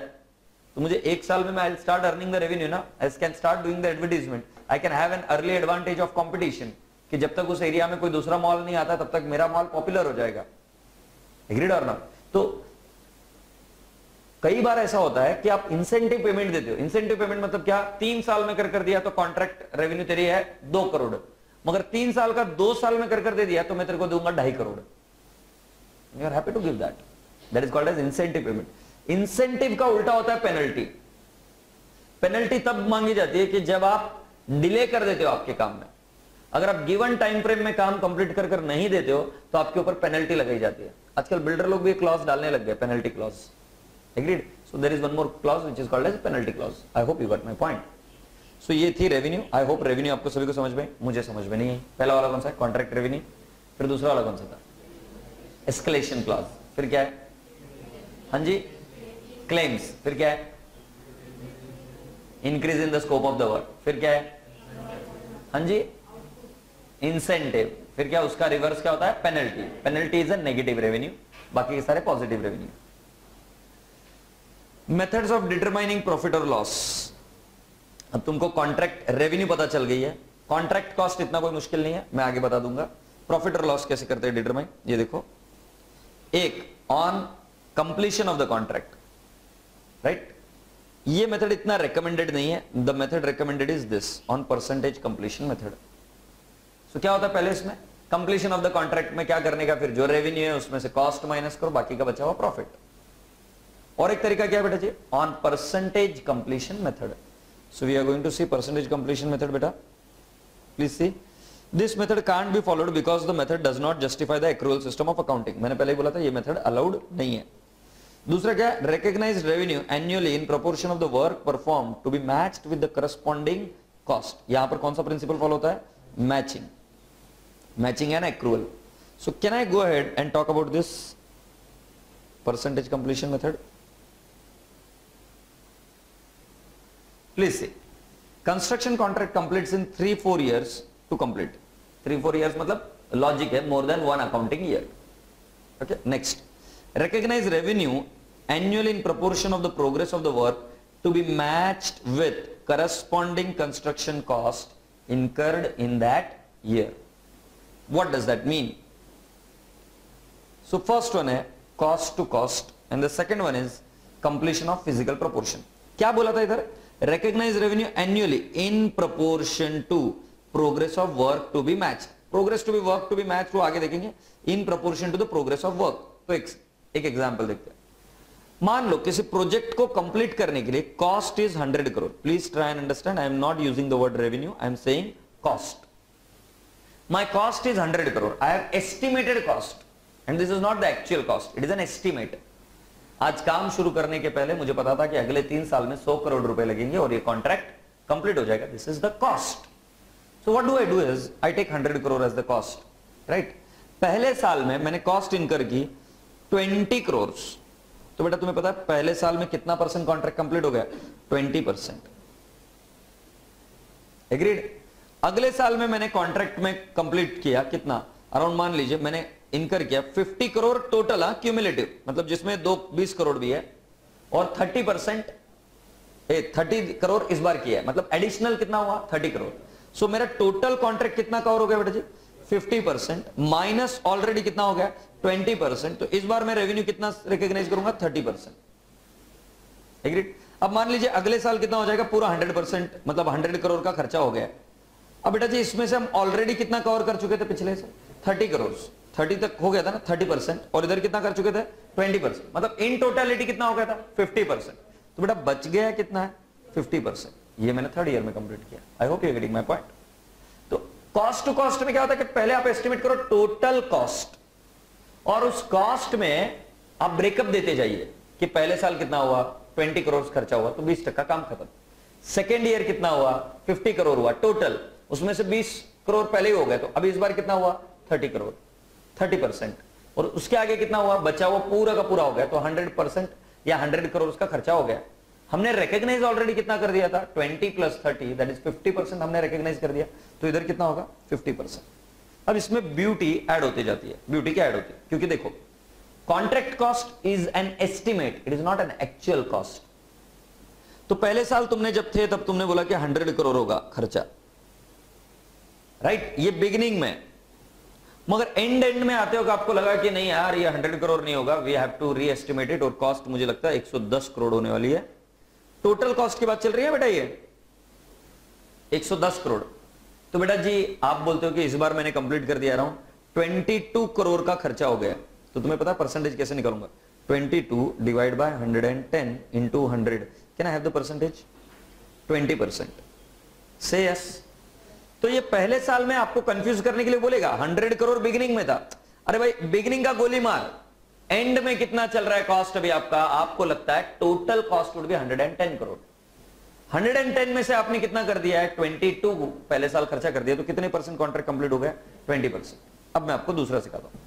तो मुझे 1 साल में मैं I start earning the revenue ना, I can start doing the advertisement, I can have an early advantage of competition, कि जब तक उस एरिया में कोई दूसरा मॉल नहीं आता तब तक मेरा मॉल पॉपुलर हो जाएगा। एग्रीड और नॉट? तो कई बार ऐसा होता है कि आप इंसेंटिव पेमेंट देते हो। इंसेंटिव पेमेंट मतलब क्या? 3 साल में कर दिया तो कॉन्ट्रैक्ट रेवेन्यू तेरी है 2 करोड़, मगर 3 साल का 2 साल में कर दे दिया तो मैं तेरे को दूंगा 2.5 crore. You are happy to give that, that is called as incentive payment. Incentive का उल्टा होता है पेनल्टी। पेनल्टी तब मांगी जाती है कि जब आप डिले कर देते हो आपके काम में। अगर आप गिवन टाइम फ्रेम में काम कंप्लीट कर नहीं देते हो तो आपके ऊपर पेनल्टी लगाई जाती है। आजकल बिल्डर लोग भी क्लॉज डालने लग गए, penalty clause. Agreed? So there is one more clause which is called as penalty clause. I hope you got my point. So ये थी रेवेन्यू। आई होप रेवेन्यू आपको सभी को समझ में, मुझे समझ में नहीं है। पहला वाला कौन सा है? Contract revenue. फिर दूसरा वाला कौन सा था? Escalation clause. फिर क्या है? हाँ जी, क्लेम्स। फिर क्या है? Increase in the scope of the work. फिर क्या है? हाँ जी, इंसेंटिव। फिर क्या उसका रिवर्स क्या होता है? Penalty. Penalty is a negative revenue, बाकी के सारे positive revenue. Methods of determining profit और लॉस। अब तुमको कॉन्ट्रैक्ट रेवेन्यू पता चल गई है, कॉन्ट्रैक्ट कॉस्ट इतना कोई मुश्किल नहीं है, मैं आगे बता दूंगा। प्रॉफिट और लॉस कैसे करते हैं डिटरमाइन, ये देखो। एक, on completion of the contract, right. ये मेथड इतना रिकमेंडेड नहीं है। The method recommended is this, on percentage completion method. So क्या होता है पहले इसमें? कंप्लीशन ऑफ द कॉन्ट्रैक्ट में क्या करने का? फिर जो रेवेन्यू है उसमें से कॉस्ट माइनस करो, बाकी का बचा हुआ प्रॉफिट। और एक तरीका क्या है बेटा जी? On percentage completion method. So we are going to see percentage completion method बेटा। Please see, this method can't be followed because the method does not justify the accrual system of accounting. मैंने पहले ही बोला था ये method allowed नहीं है। दूसरा क्या? Recognise revenue annually in proportion of the work perform to be matched with the corresponding cost. यहां पर कौन सा प्रिंसिपल फॉलो होता है? Matching. Matching and accrual. So can I go ahead and talk about this percentage completion method? Please see, construction contract completes in 3-4 years to complete. 3-4 years मतलब logic है, more than 1 accounting year. Okay, next, recognize revenue annually in proportion of the progress of the work to be matched with corresponding construction cost incurred in that year. What does that mean? So first one है cost to cost and the second one is completion of physical proportion. क्या बोला था इधर? Recognize revenue annually in proportion to progress of work to be matched. Progress to be work to be matched वो आगे देखेंगे, in proportion to the progress of work. तो एक example देखते हैं। मान लो किसी प्रोजेक्ट को कंप्लीट करने के लिए cost is 100 crore. Please try and understand, I am not using the word revenue, I am saying cost. My cost is 100 crore. I have estimated cost and this is not the actual cost, it is an estimate. आज काम शुरू करने के पहले मुझे पता था कि अगले 3 साल में 100 करोड़ रुपए लगेंगे और ये कॉन्ट्रैक्ट कंप्लीट हो जाएगा। This is the cost. So what do I do is I take 100 crore as the cost, right. पहले साल में मैंने कॉस्ट इनकर की 20 करोड़। तो बेटा तुम्हें पता है पहले साल में कितना परसेंट कॉन्ट्रैक्ट कंप्लीट हो गया? 20%। एग्रीड। अगले साल में मैंने कॉन्ट्रैक्ट में कंप्लीट किया कितना? अराउंड मान लीजिए मैंने इनकर किया 50 करोड़ टोटल, क्यूमुलेटिव, मतलब जिसमें 20 करोड़ भी है और 30 करोड़ इस बार किया है, मतलब एडिशनल कितना हुआ? 30 करोड़। सो मेरा टोटल कॉन्ट्रैक्ट कितना कवर हो गया बेटा जी? 50% माइनस ऑलरेडी कितना हो गया? 20%। तो इस बार मैं रेवेन्यू कितना रिकॉग्नाइज करूंगा? 30%। एग्रीड। अब मान लीजिए अगले साल कितना हो जाएगा? पूरा 100%, मतलब 100 करोड़ का खर्चा हो गया। अब बेटा जी इसमें से हम ऑलरेडी कितना कवर कर चुके थे पिछले से? 30 करोड़। 30 तक हो गया था ना, 30%, और इधर कितना कर चुके थे? 20%, मतलब इन टोटलिटी कितना हो गया था? 50%। तो बेटा बच गया कितना है? 50%। ये मैंने 3rd ईयर में कंप्लीट किया। आई hope you getting my point. तो कॉस्ट टू कॉस्ट में क्या होता है कि पहले आप एस्टिमेट करो टोटल कॉस्ट और उस कॉस्ट में आप ब्रेकअप देते जाइए कि पहले साल कितना हुआ? 20 करोड़ खर्चा हुआ तो 20% काम खत्म। सेकेंड ईयर कितना हुआ? 50 करोड़ हुआ टोटल, उसमें से 20 करोड़ पहले ही हो गए, तो अभी इस बार कितना हुआ? 30 करोड़, 30%। और उसके आगे कितना हुआ? बचा हुआ पूरा का पूरा हो गया, तो 100% या 100 करोड़ उसका खर्चा हो गया। हमने रिकॉग्नाइज ऑलरेडी कितना कर दिया था? 20 + 30 दैट इज 50% हमने रिकॉग्नाइज कर दिया, तो इधर कितना होगा? 50%। अब इसमें ब्यूटी ऐड होती जाती है। ब्यूटी क्या ऐड होती है? क्योंकि देखो contract cost is an estimate, it is not an actual cost. तो पहले साल तुमने जब थे तब तुमने बोला कि 100 करोड़ होगा खर्चा, राइट, ये बिगिनिंग में। मगर एंड में आते हो आपको लगा कि नहीं यार ये 100 करोड़ नहीं होगा, we have to re estimate it, और कॉस्ट मुझे लगता है 110 करोड़ होने वाली है। टोटल कॉस्ट की बात चल रही है बेटा, ये 110 करोड़। तो बेटा जी आप बोलते हो कि इस बार मैंने कंप्लीट कर दिया, रहा हूं 22 करोड़ का खर्चा हो गया, तो तुम्हें पता परसेंटेज कैसे निकालूंगा? 22 divide by 110 into 100, can I have the percentage? 20%। से यस। तो ये पहले साल में आपको कंफ्यूज करने के लिए बोलेगा 100 करोड़ बिगिनिंग में था। अरे भाई बिगिनिंग का गोली मार, एंड में कितना चल रहा है कॉस्ट अभी आपका? आपको लगता है total cost would B 110 crore. 110 में से आपने कितना कर दिया है, 22 पहले साल खर्चा कर दिया, तो कितने परसेंट कॉन्ट्रैक्ट कंप्लीट हो गया, 20%। अब मैं आपको दूसरा सिखाता हूं।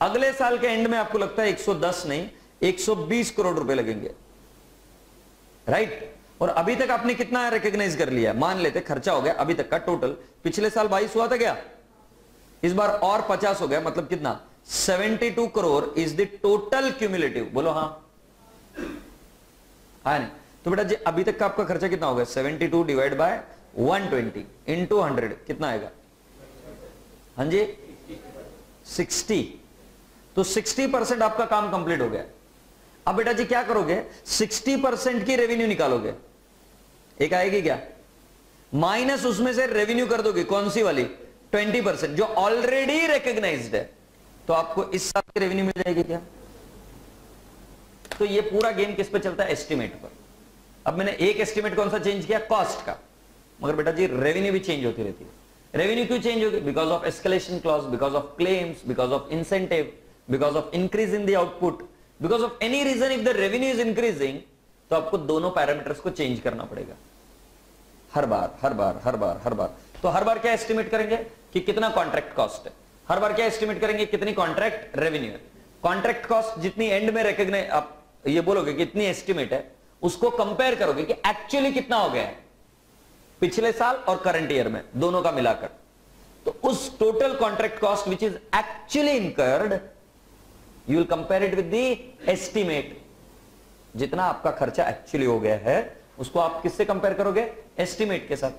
अगले साल के एंड में आपको लगता है 110 नहीं 120 करोड़ रुपए लगेंगे, राइट? और अभी तक आपने कितना रिकॉग्नाइज कर लिया, मान लेते खर्चा हो गया अभी तक का टोटल, पिछले साल 22 हुआ था क्या, इस बार और 50 हो गया, मतलब कितना 72 crore is the total cumulative. बोलो हाँ, हाँ नहीं? तो बेटा जी अभी तक का आपका खर्चा कितना होगा, 72 डिवाइड बाय 120 इंटू 100 कितना आएगा, हाँ जी 60। तो 60% आपका काम कंप्लीट हो गया। अब बेटा जी क्या करोगे, 60% की रेवेन्यू निकालोगे, एक आएगी क्या, माइनस उसमें से रेवेन्यू कर दोगे, कौन सी वाली, 20% जो ऑलरेडी रिकॉग्नाइज्ड है, तो आपको इस साल की रेवेन्यू मिल जाएगी क्या। तो ये पूरा गेम किस पे चलता है, एस्टिमेट पर। अब मैंने एक एस्टिमेट कौन सा चेंज किया, कॉस्ट का, मगर बेटा जी रेवेन्यू भी चेंज होती रहती है। रेवेन्यू क्यों चेंज होगी, because of escalation clause, because of claims, because of incentive, because of increase in the output, because of any reason. If the revenue is increasing तो आपको दोनों पैरामीटर्स को चेंज करना पड़ेगा हर बार हर बार हर बार हर बार। तो हर बार क्या एस्टिमेट करेंगे कि कितना कॉन्ट्रैक्ट कॉस्ट है, हर बार क्या एस्टिमेट करेंगे कितनी कॉन्ट्रैक्ट रेवेन्यू है। कॉन्ट्रैक्ट कॉस्ट जितनी एंड में रिकॉग्नाइज, आप ये बोलोगे कि इतनी एस्टिमेट है, उसको कंपेयर करोगे कि एक्चुअली कितना हो गया है पिछले साल और करंट ईयर में, दोनों का मिलाकर। तो उस total contract cost which is actually incurred, you will compare it with the estimate. जितना आपका खर्चा एक्चुअली हो गया है उसको आप किससे कंपेयर करोगे, एस्टिमेट के साथ।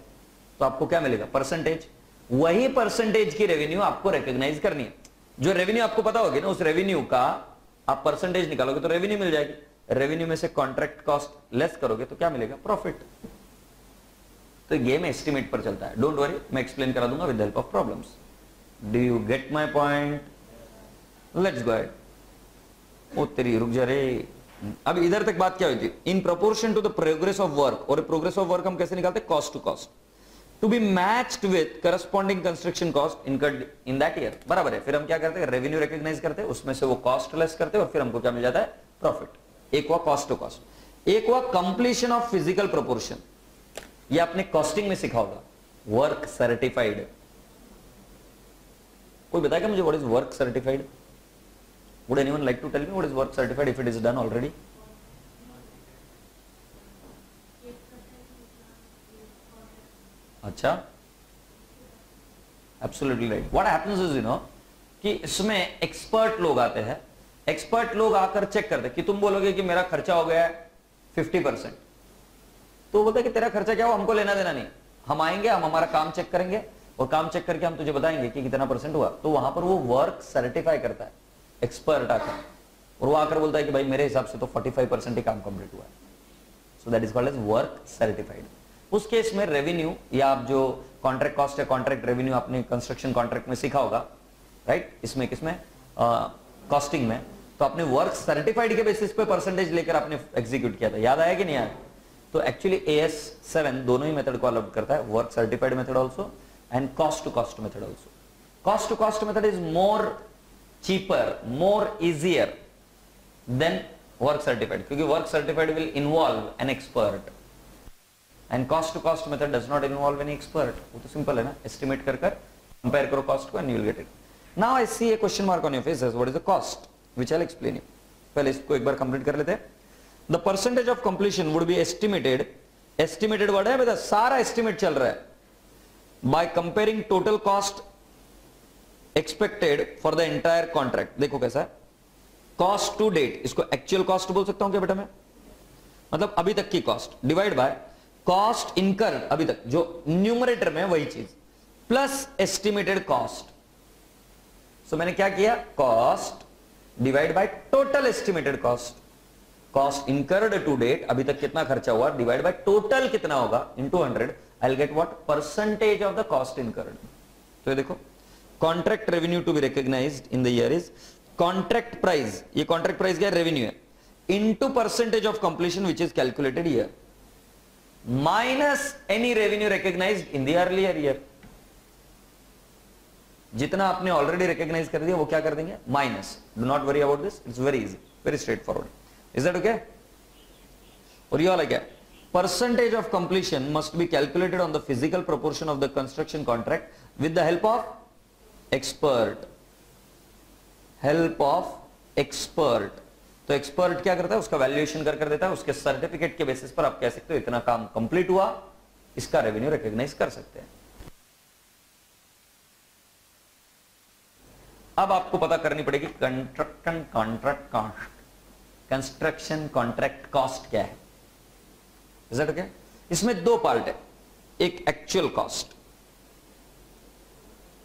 तो आपको क्या मिलेगा, परसेंटेज। वही परसेंटेज की रेवेन्यू आपको रिकॉग्नाइज करनी है। जो रेवेन्यू आपको पता होगी ना, उस रेवेन्यू का आप परसेंटेज निकालोगे तो रेवेन्यू मिल जाएगी। रेवेन्यू में से कॉन्ट्रैक्ट कॉस्ट लेस करोगे तो क्या मिलेगा, प्रॉफिट। तो गेम एस्टिमेट पर चलता है। डोंट वरी, मैं एक्सप्लेन करा दूंगा with help of problems. Do you get my point? Let's go ahead. ओ तेरी रुक जा रे। अब इधर तक बात क्या हुई थी, in proportion to the progress of work. और प्रोग्रेस ऑफ वर्क हम कैसे निकालते हैं, cost to cost, to be matched with corresponding construction cost incurred in that year. बराबर है। फिर हम क्या करते हैं, रेवेन्यू रिकॉग्नाइज करते हैं, उसमें से वो कॉस्ट लेस करते हैं और फिर हमको क्या मिल जाता है, प्रॉफिट। एक हुआ कॉस्ट टू कॉस्ट, एक हुआ कंप्लीशन ऑफ फिजिकल प्रोपोर्शन। ये आपने कॉस्टिंग में सीखा होगा, वर्क सर्टिफाइड। कोई बताएगा मुझे what is work certified? Would anyone like to tell me what is work certified if it is done already? अच्छा, absolutely right. What happens is, you know, कि इसमें एक्सपर्ट लोग आते हैं। एक्सपर्ट लोग आकर चेक करते हैं कि तुम बोलोगे कि मेरा खर्चा हो गया है 50%, तो बोलते हैं कि तेरा खर्चा क्या हो, हमको लेना देना नहीं। हम आएंगे, हम हमारा काम चेक करेंगे और काम चेक करके हम तुझे बताएंगे कि कितना परसेंट हुआ। तो वहां पर वो वर्क सर्टिफाई करता है एक्सपर्ट आकर, और वो आकर बोलता है कि भाई मेरे हिसाब से तो 45% ही काम कंप्लीट हुआ है। So that is called as work certified. उस केस में रेवेन्यू, या आप जो कॉन्ट्रैक्ट कॉस्ट या कॉन्ट्रैक्ट रेवेन्यू आपने कंस्ट्रक्शन कॉन्ट्रैक्ट में सीखा होगा, राइट, इसमें किसमें, कॉस्टिंग में, तो आपने वर्क सर्टिफाइड के बेसिस पे परसेंटेज लेकर आपने एग्जीक्यूट किया था। याद आया कि नहीं आया? तो एक्चुअली AS7 दोनों ही मेथड को अलाउड करता है, work certified method also and cost to cost method also. Cost to cost method is more cheaper, more easier than work certified, क्योंकि work certified will involve an expert and cost to cost method does not involve any expert। वो तो simple है ना, estimate कर compare करो cost को and you will get it। Now I see a question mark on your faces, what is the cost, which I'll explain you। पहले इसको एक बार कंप्लीट कर लेते हैं। The percentage of completion would be estimated, estimated word है बेटा, सारा estimate चल रहा है, by comparing total cost expected for the entire contract. देखो कैसा है, कॉस्ट टू डेट, इसको एक्चुअल कॉस्ट बोल सकता हूं क्या बेटा मैं, मतलब अभी तक की cost, divide by cost incurred अभी तक, जो न्यूमरेटर में वही चीज, प्लस एस्टिमेटेड कॉस्ट। सो मैंने क्या किया, cost divide by total estimated cost, cost incurred to date, अभी तक कितना खर्चा हुआ, डिवाइड बाय टोटल कितना होगा into 100, I will get what, percentage of the cost incurred. तो ये देखो, contract revenue to be recognised in the year is contract price, ये कॉन्ट्रैक्ट प्राइस क्या है, रेवेन्यू है, into percentage of completion which is calculated year, minus any revenue recognised in the earlier year. जितना आपने already recognise कर दिया वो क्या कर देंगे, minus. Do not worry about this, it's very easy, very straight forward. Is that okay? और ये वाला क्या, percentage of completion must be calculated on the physical proportion of the construction contract with the help of expert. तो expert क्या करता है, उसका valuation कर देता है, उसके सर्टिफिकेट के बेसिस पर आप कह सकते हो इतना काम कंप्लीट हुआ, इसका रेवेन्यू रिकॉग्नाइज कर सकते हैं। अब आपको पता करनी पड़ेगी कंस्ट्रक्शन कॉन्ट्रैक्ट कॉस्ट क्या है। Is that okay? इसमें दो पार्ट है, एक एक्चुअल कॉस्ट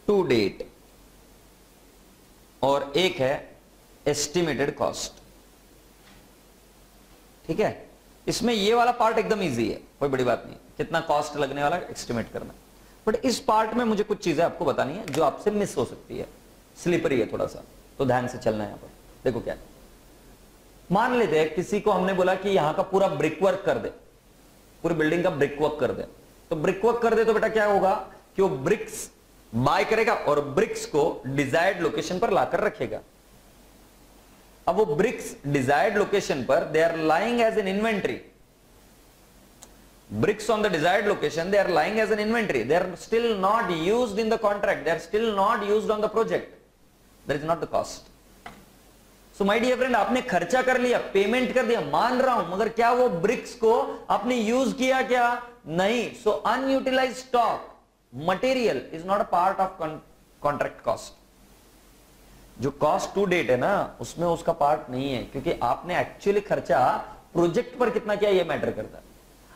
टू डेट और एक है एस्टिमेटेड कॉस्ट। ठीक है, इसमें ये वाला पार्ट एकदम इजी है, कोई बड़ी बात नहीं, कितना कॉस्ट लगने वाला एस्टिमेट करना। बट इस पार्ट में मुझे कुछ चीजें आपको बतानी है जो आपसे मिस हो सकती है, स्लिपरी है थोड़ा सा, तो ध्यान से चलना है। यहां पर देखो क्या है, मान लेते हैं किसी को हमने बोला कि यहां का पूरा ब्रिक वर्क कर दे, पूरी बिल्डिंग का ब्रिक वर्क कर दे। तो ब्रिक वर्क कर दे तो बेटा क्या होगा कि वो ब्रिक्स बाय करेगा और ब्रिक्स को डिजायर्ड लोकेशन पर लाकर रखेगा। अब वो ब्रिक्स डिजायर्ड लोकेशन पर they are lying as an inventory, bricks on the desired location, they are lying as an inventory, they are still not used in the contract, they are still not used on the project, that is not the cost. So my dear friend, आपने खर्चा कर लिया, payment कर दिया, मान रहा हूं, मगर क्या वो ब्रिक्स को आपने यूज किया क्या? नहीं। So unutilized stock material is not a part of contract cost. जो कॉस्ट टू डेट है ना, उसमें उसका पार्ट नहीं है, क्योंकि आपने एक्चुअली खर्चा प्रोजेक्ट पर कितना किया ये मैटर करता है।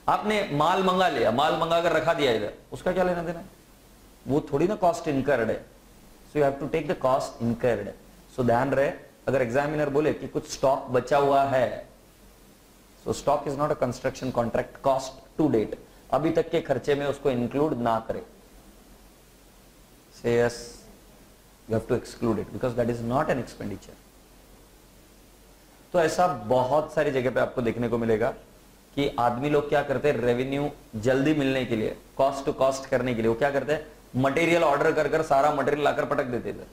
आपने माल मंगा लिया, माल मंगा कर रखा दिया इधर, उसका क्या लेना देना है? वो थोड़ी ना कॉस्ट इनकर्ड है। So you have to take the cost incurred. So ध्यान रहे, अगर एग्जामिनर बोले कि कुछ स्टॉक बचा हुआ है, so stock is not a construction contract cost to date, अभी तक के खर्चे में उसको इंक्लूड ना करे। Say yes, you have to exclude it because that is not an expenditure. तो ऐसा बहुत सारी जगह पे आपको देखने को मिलेगा कि आदमी लोग क्या करते हैं, रेवेन्यू जल्दी मिलने के लिए, कॉस्ट टू कॉस्ट करने के लिए वो क्या करते हैं, मटेरियल ऑर्डर कर कर सारा मटेरियल लाकर पटक देते थे।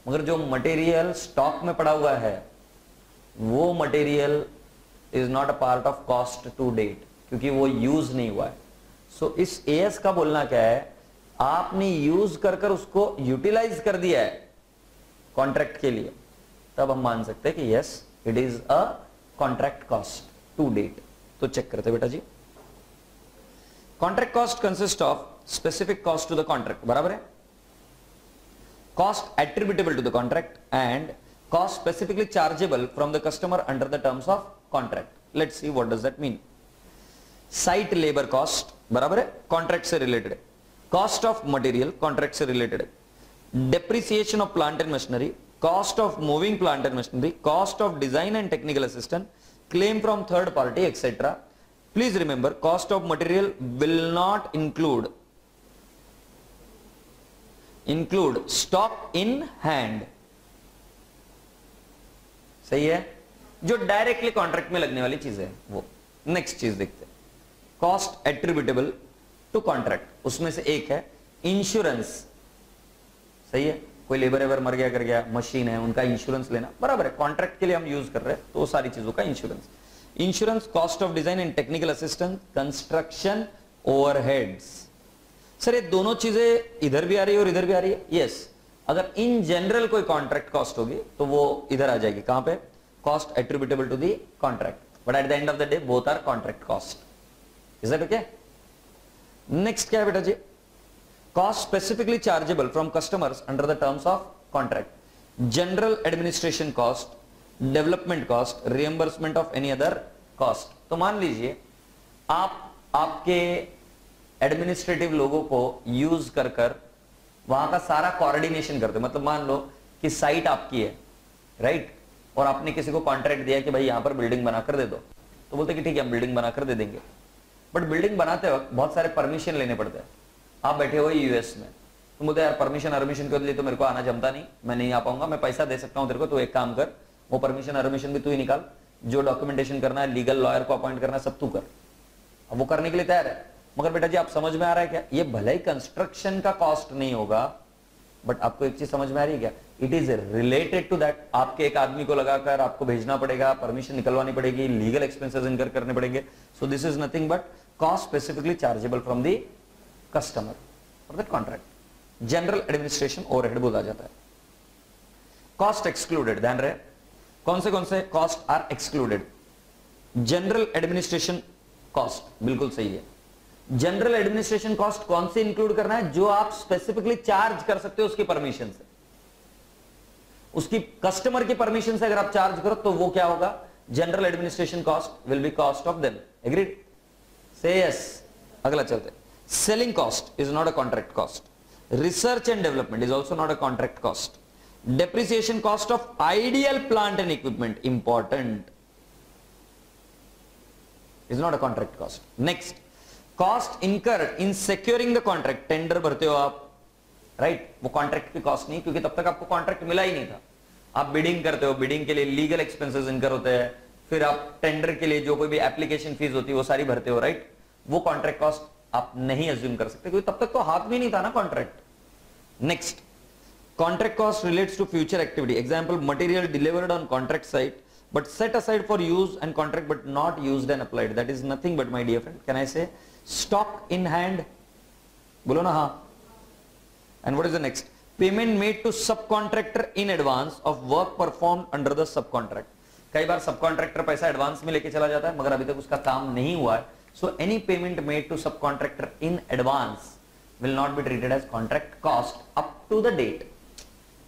मगर जो मटेरियल स्टॉक में पड़ा हुआ है वो material is not a part of cost to date, क्योंकि वो यूज नहीं हुआ है। सो इस एएस का बोलना क्या है, आपने यूज कर कर उसको यूटिलाइज कर दिया है कॉन्ट्रैक्ट के लिए, तब हम मान सकते हैं कि yes it is a contract cost to date. तो चेक करते बेटा जी, contract cost consist of specific cost to the contract, बराबर है, cost attributable to the contract and cost specifically chargeable from the customer under the terms of contract. Let's see what does that mean. Site labour cost, बराबर है, contract से related है, cost of material contract से related है, depreciation of plant and machinery, cost of moving plant and machinery, cost of design and technical assistant, claim from third party, etc. Please remember, cost of material will not include stock in hand. सही है, जो directly contract में लगने वाली चीज है वो। Next चीज देखते हैं, कॉस्ट एट्रीब्यूटेबल टू कॉन्ट्रैक्ट, उसमें से एक है इंश्योरेंस। सही है, कोई लेबर एवर मर गया कर गया, मशीन है, उनका इंश्योरेंस लेना, बराबर है, कॉन्ट्रैक्ट के लिए हम यूज कर रहे हैं तो सारी चीजों का insurance. Insurance, cost of design and technical assistance, construction overheads. Sir ये दोनों चीजें इधर भी आ रही है और इधर भी आ रही है, यस। अगर इन जनरल कोई कॉन्ट्रैक्ट कॉस्ट होगी तो वो इधर आ जाएगी, कहां पे, cost attributable to the contract, but at the end of the day both are contract cost. Is that okay? Next क्या है बेटा जी, cost specifically chargeable from customers under the terms of contract, general administration cost, development cost, reimbursement of any other cost। तो मान लीजिए आप आपके administrative लोगों को यूज कर कर वहां का सारा कोऑर्डिनेशन करते, मतलब मान लो कि साइट आपकी है, राइट, और आपने किसी को कॉन्ट्रैक्ट दिया कि भाई यहां पर बिल्डिंग बनाकर दे दो, तो बोलते कि ठीक है हम बिल्डिंग बनाकर दे देंगे, बट बिल्डिंग बनाते वक्त बहुत सारे परमिशन लेने पड़ते हैं। आप बैठे हो यूएस में, तुम बोलते यार परमिशन के लिए तो मेरे को आना जमता नहीं, मैं नहीं आ पाऊंगा, मैं पैसा दे सकता हूं तेरे को, तो एक काम कर, वो परमिशन भी तू ही निकाल, जो डॉक्यूमेंटेशन करना है, लीगल लॉयर को अपॉइंट करना है, सब तू कर। अब वो करने के लिए तैयार है, मगर बेटा जी आप समझ में आ रहा है क्या, ये भले ही कंस्ट्रक्शन का कॉस्ट नहीं होगा, बट आपको एक चीज समझ में आ रही है क्या? It is related to that. आपके एक आदमी को लगाकर आपको भेजना पड़ेगा, परमिशन निकलवानी पड़ेगी, लीगल एक्सपेंसेस इनकर करने पड़ेंगे. So this is nothing but cost specifically chargeable from the customer for that contract. General administration overhead बोला जाता है. कॉस्ट एक्सक्लूडेड, ध्यान रहे कौन से cost are excluded. General administration cost बिल्कुल सही है. जनरल एडमिनिस्ट्रेशन कॉस्ट कौन से इंक्लूड करना है? जो आप स्पेसिफिकली चार्ज कर सकते हो उसकी परमिशन से, उसकी कस्टमर की परमिशन से अगर आप चार्ज करो तो वो क्या होगा? General administration cost will be cost of them. Agreed? से यस. अगला चलते. Selling cost is not a contract cost. Research and development is also not a contract cost. Depreciation cost of ideal plant and equipment important is not a contract cost. Next, cost incurred in securing the contract. Tender भरते हो आप, right? वो contract की cost नहीं, क्योंकि तब तक आपको कॉन्ट्रैक्ट मिला ही नहीं था. आप बिडिंग करते हो, बिडिंग के लिए लीगल एक्सपेंसेस इनकर होते हैं, फिर आप टेंडर के लिए जो कोई भी एप्लीकेशन फीस होती है वो सारी भरते हो, राइट? वो कॉन्ट्रैक्ट कॉस्ट आप नहीं अज्यूम कर सकते, क्योंकि तब तक तो हाथ में नहीं था ना contract. Next, contract cost relates to future activity. Example, material delivered on contract site but set aside for use and contract but not used and applied. That is nothing but, my dear friend, can I say, stock in hand. बोलो ना हाँ. And what is the next? Payment made to subcontractor in advance of work performed under the subcontract. कई बार subcontractor पैसा advance में लेके चला जाता है मगर अभी तक उसका काम नहीं हुआ है. So any payment made to subcontractor in advance will not be treated as contract cost up to the date.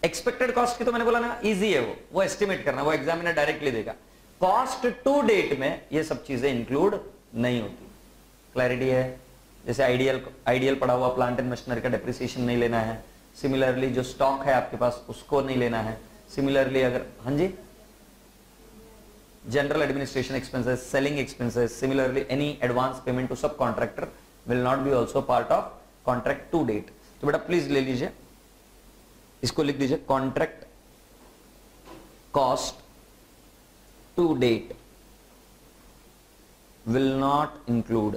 Expected cost की तो मैंने बोला ना इजी है, वो एस्टिमेट करना, वो एग्जामिनर डायरेक्टली देगा. कॉस्ट टू डेट में ये सब चीजें इंक्लूड नहीं होती. क्लैरिटी है? जैसे आइडियल पड़ा हुआ प्लांट एंड मशीनरी का डेप्रिसिएशन नहीं लेना है. सिमिलरली जो स्टॉक है आपके पास उसको नहीं लेना है. सिमिलरली अगर हाँ जी, general administration expenses, selling expenses, similarly any advance payment to subcontractor will not be also part of contract to date. तो बेटा प्लीज ले लीजिए, इसको लिख दीजिए, contract cost to date will not include.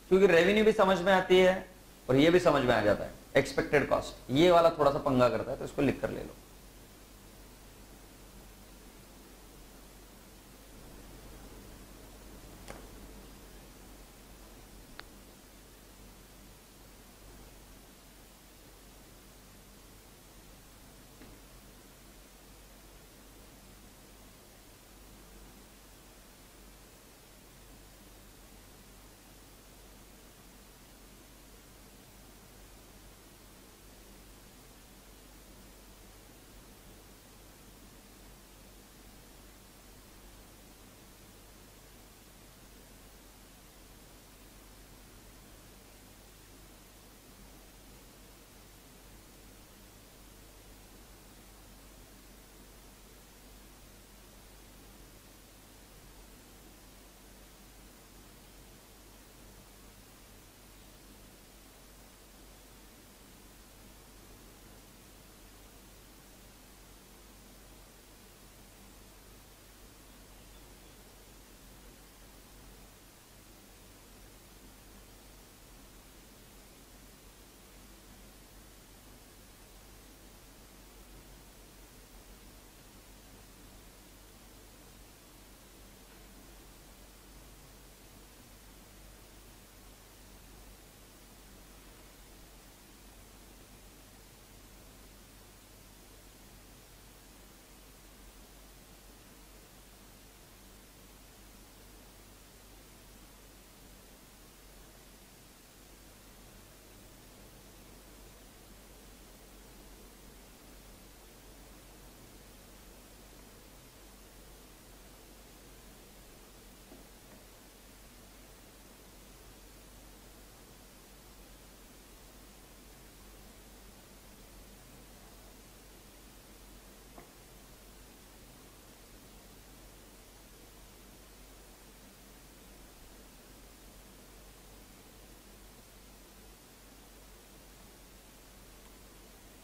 क्योंकि रेवेन्यू भी समझ में आती है और ये भी समझ में आ जाता है. एक्सपेक्टेड कॉस्ट ये वाला थोड़ा सा पंगा करता है, तो इसको लिख कर ले लो.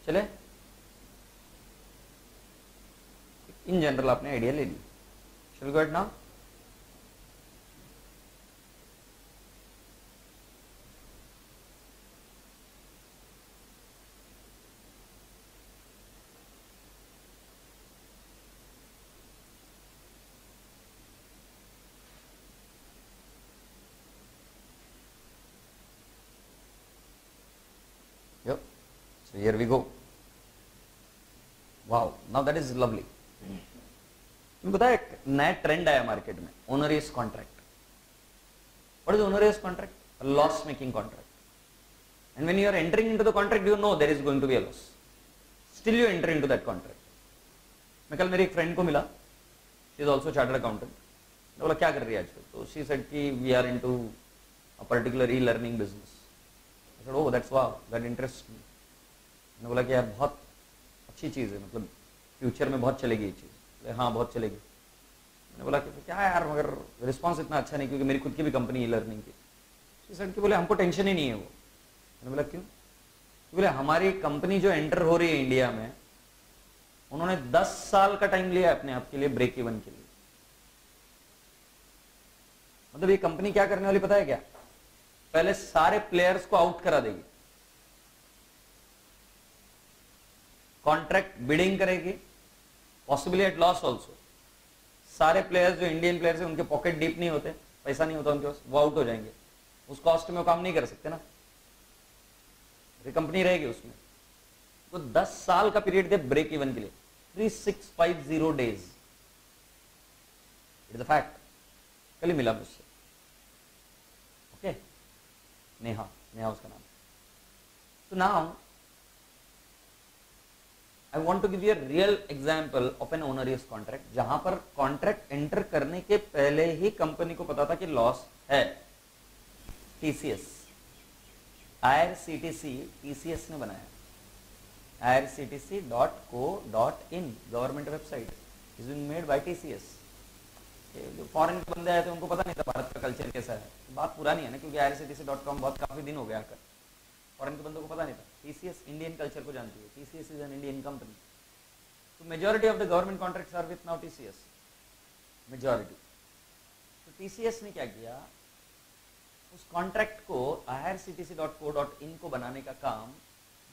चले, इन जनरल आपने आइडिया ले ली. Shall we go now? So here we go. Wow, now that is lovely. तुमको पता है एक नया ट्रेंड आया मार्केट में, onerous contract. What is onerous contract? A loss making contract. And when you are entering into the contract, you know there is going to be a loss. Still you enter into that contract. मैं कल मेरी एक friend को मिला, she is also chartered accountant. मैं बोला क्या कर रही है आजकल? तो she said कि we are into a particular e-learning business. I said, oh that's wow, that interests me. मैंने बोला कि यार बहुत अच्छी चीज़ है, मतलब फ्यूचर में बहुत चलेगी ये चीज़. हाँ बहुत चलेगी. मैंने बोला कि क्या यार, मगर रिस्पॉन्स इतना अच्छा नहीं, क्योंकि मेरी खुद की भी कंपनी e-learning की. सर कि बोले हमको टेंशन ही नहीं है वो. मैंने बोला क्यों? बोले हमारी कंपनी जो एंटर हो रही है इंडिया में, उन्होंने 10 साल का टाइम लिया अपने आप के लिए ब्रेक इवन के लिए. मतलब ये कंपनी क्या करने वाली पता है क्या? पहले सारे प्लेयर्स को आउट करा देगी, कॉन्ट्रैक्ट बिडिंग करेगी, पॉसिबली एट लॉस ऑल्सो. सारे प्लेयर्स जो इंडियन प्लेयर्स हैं उनके पॉकेट डीप नहीं होते, पैसा नहीं होता उनके पास, वो आउट हो जाएंगे. उस कॉस्ट में वो काम नहीं कर सकते ना, कंपनी रहेगी उसमें. तो 10 साल का पीरियड दे ब्रेक इवन के लिए, 3650 days. It is a fact. कल ही मिला मुझसे. ओके, नेहा उसका नाम. तो now I want to give you a real example of an onerous contract, जहां पर कॉन्ट्रैक्ट एंटर करने के पहले ही कंपनी को पता था कि लॉस है. TCS, IRCTC, TCS ने बनाया. irctc.co.in government website is being made by TCS. जो फॉरेन के बंदे आए थे उनको पता नहीं था भारत का कल्चर कैसा है. बात पुरानी है ना, क्योंकि irctc.com बहुत काफी दिन हो गया आकर. फॉरेन के बंदों को पता नहीं था. TCS इंडियन कल्चर को जानती है. TCS is an Indian company. तो majority of the government contracts are with now TCS, majority. तो TCS ने क्या किया, उस कॉन्ट्रैक्ट को irctc.co.in को बनाने का काम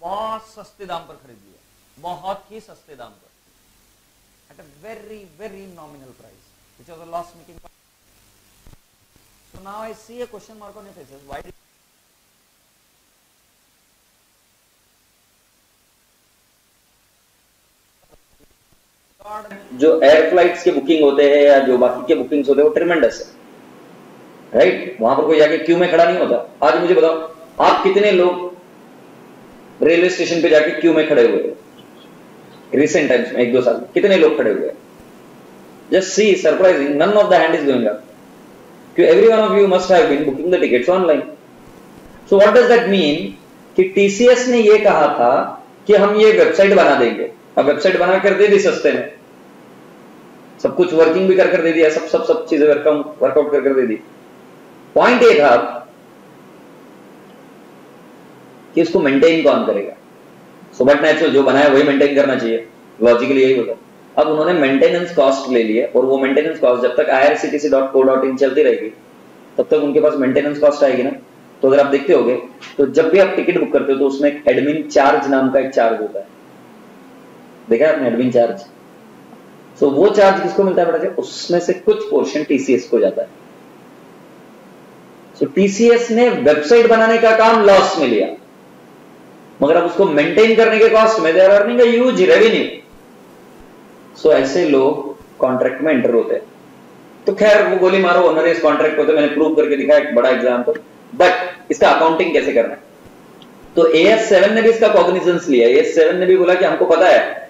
बहुत सस्ते दाम पर खरीद लिया, बहुत ही सस्ते दाम पर, at a very very nominal price, which was a loss making. So now I see a question mark on your faces. Why जो एयर फ्लाइट्स के बुकिंग होते हैं या जो बाकी के बुकिंग्स होते हैं वो ट्रिमेंडस है, राइट? वहां पर कोई जाके क्यू में खड़ा नहीं होता. आज मुझे बताओ, आप कितने लोग रेलवे स्टेशन पे जाके क्यू में खड़े हुए हैं रिसेंट टाइम्स में, 1-2 साल में? कितने लोग खड़े हुए हैं? Just see, surprising, none of the hand is going up. Every one of you must have been booking the tickets online. So what does that mean कि टीसीएस ने ये कहा था कि हम ये वेबसाइट बना देंगे. अब वेबसाइट बना कर दे दी सस्ते में, सब कुछ वर्किंग भी कर दे दिया, सब चीजें वर्कआउट कर दे दी. पॉइंट ये था कि इसको मेंटेन कौन करेगा. सो बट नेचुरल जो बनाया वही मेंटेन करना चाहिए, लॉजिकली यही होता. अब उन्होंने मेंटेनेंस कॉस्ट ले लिए, और वो मेंटेनेंस कॉस्ट जब तक irctc.co.in चलती रहेगी तब तक उनके पास मेंटेनेंस कॉस्ट आएगी ना. तो अगर आप देखते होगे तो जब भी आप टिकट बुक करते हो तो उसमें एक एडमिन चार्ज नाम का एक चार्ज होता है. देखा आपने एडमिन चार्ज? सो वो चार्ज किसको मिलता है बेटा? उसमें से कुछ पोर्शन टीसीएस को जाता है. सो टीसीएस ने वेबसाइट बनाने का काम लॉस में लिया, मगर अब उसको मेंटेन करने के कॉस्ट में they are earning a huge revenue. So ऐसे लोग कॉन्ट्रैक्ट में एंटर होते हैं. तो खैर वो गोली मारो, ओनरियस कॉन्ट्रैक्ट होते, मैंने प्रूव करके दिखाया एक बड़ा एग्जांपल. बट इसका अकाउंटिंग कैसे करना है? तो AS7 ने भी इसका कॉग्निजेंस लिया. AS7 ने भी बोला कि हमको पता है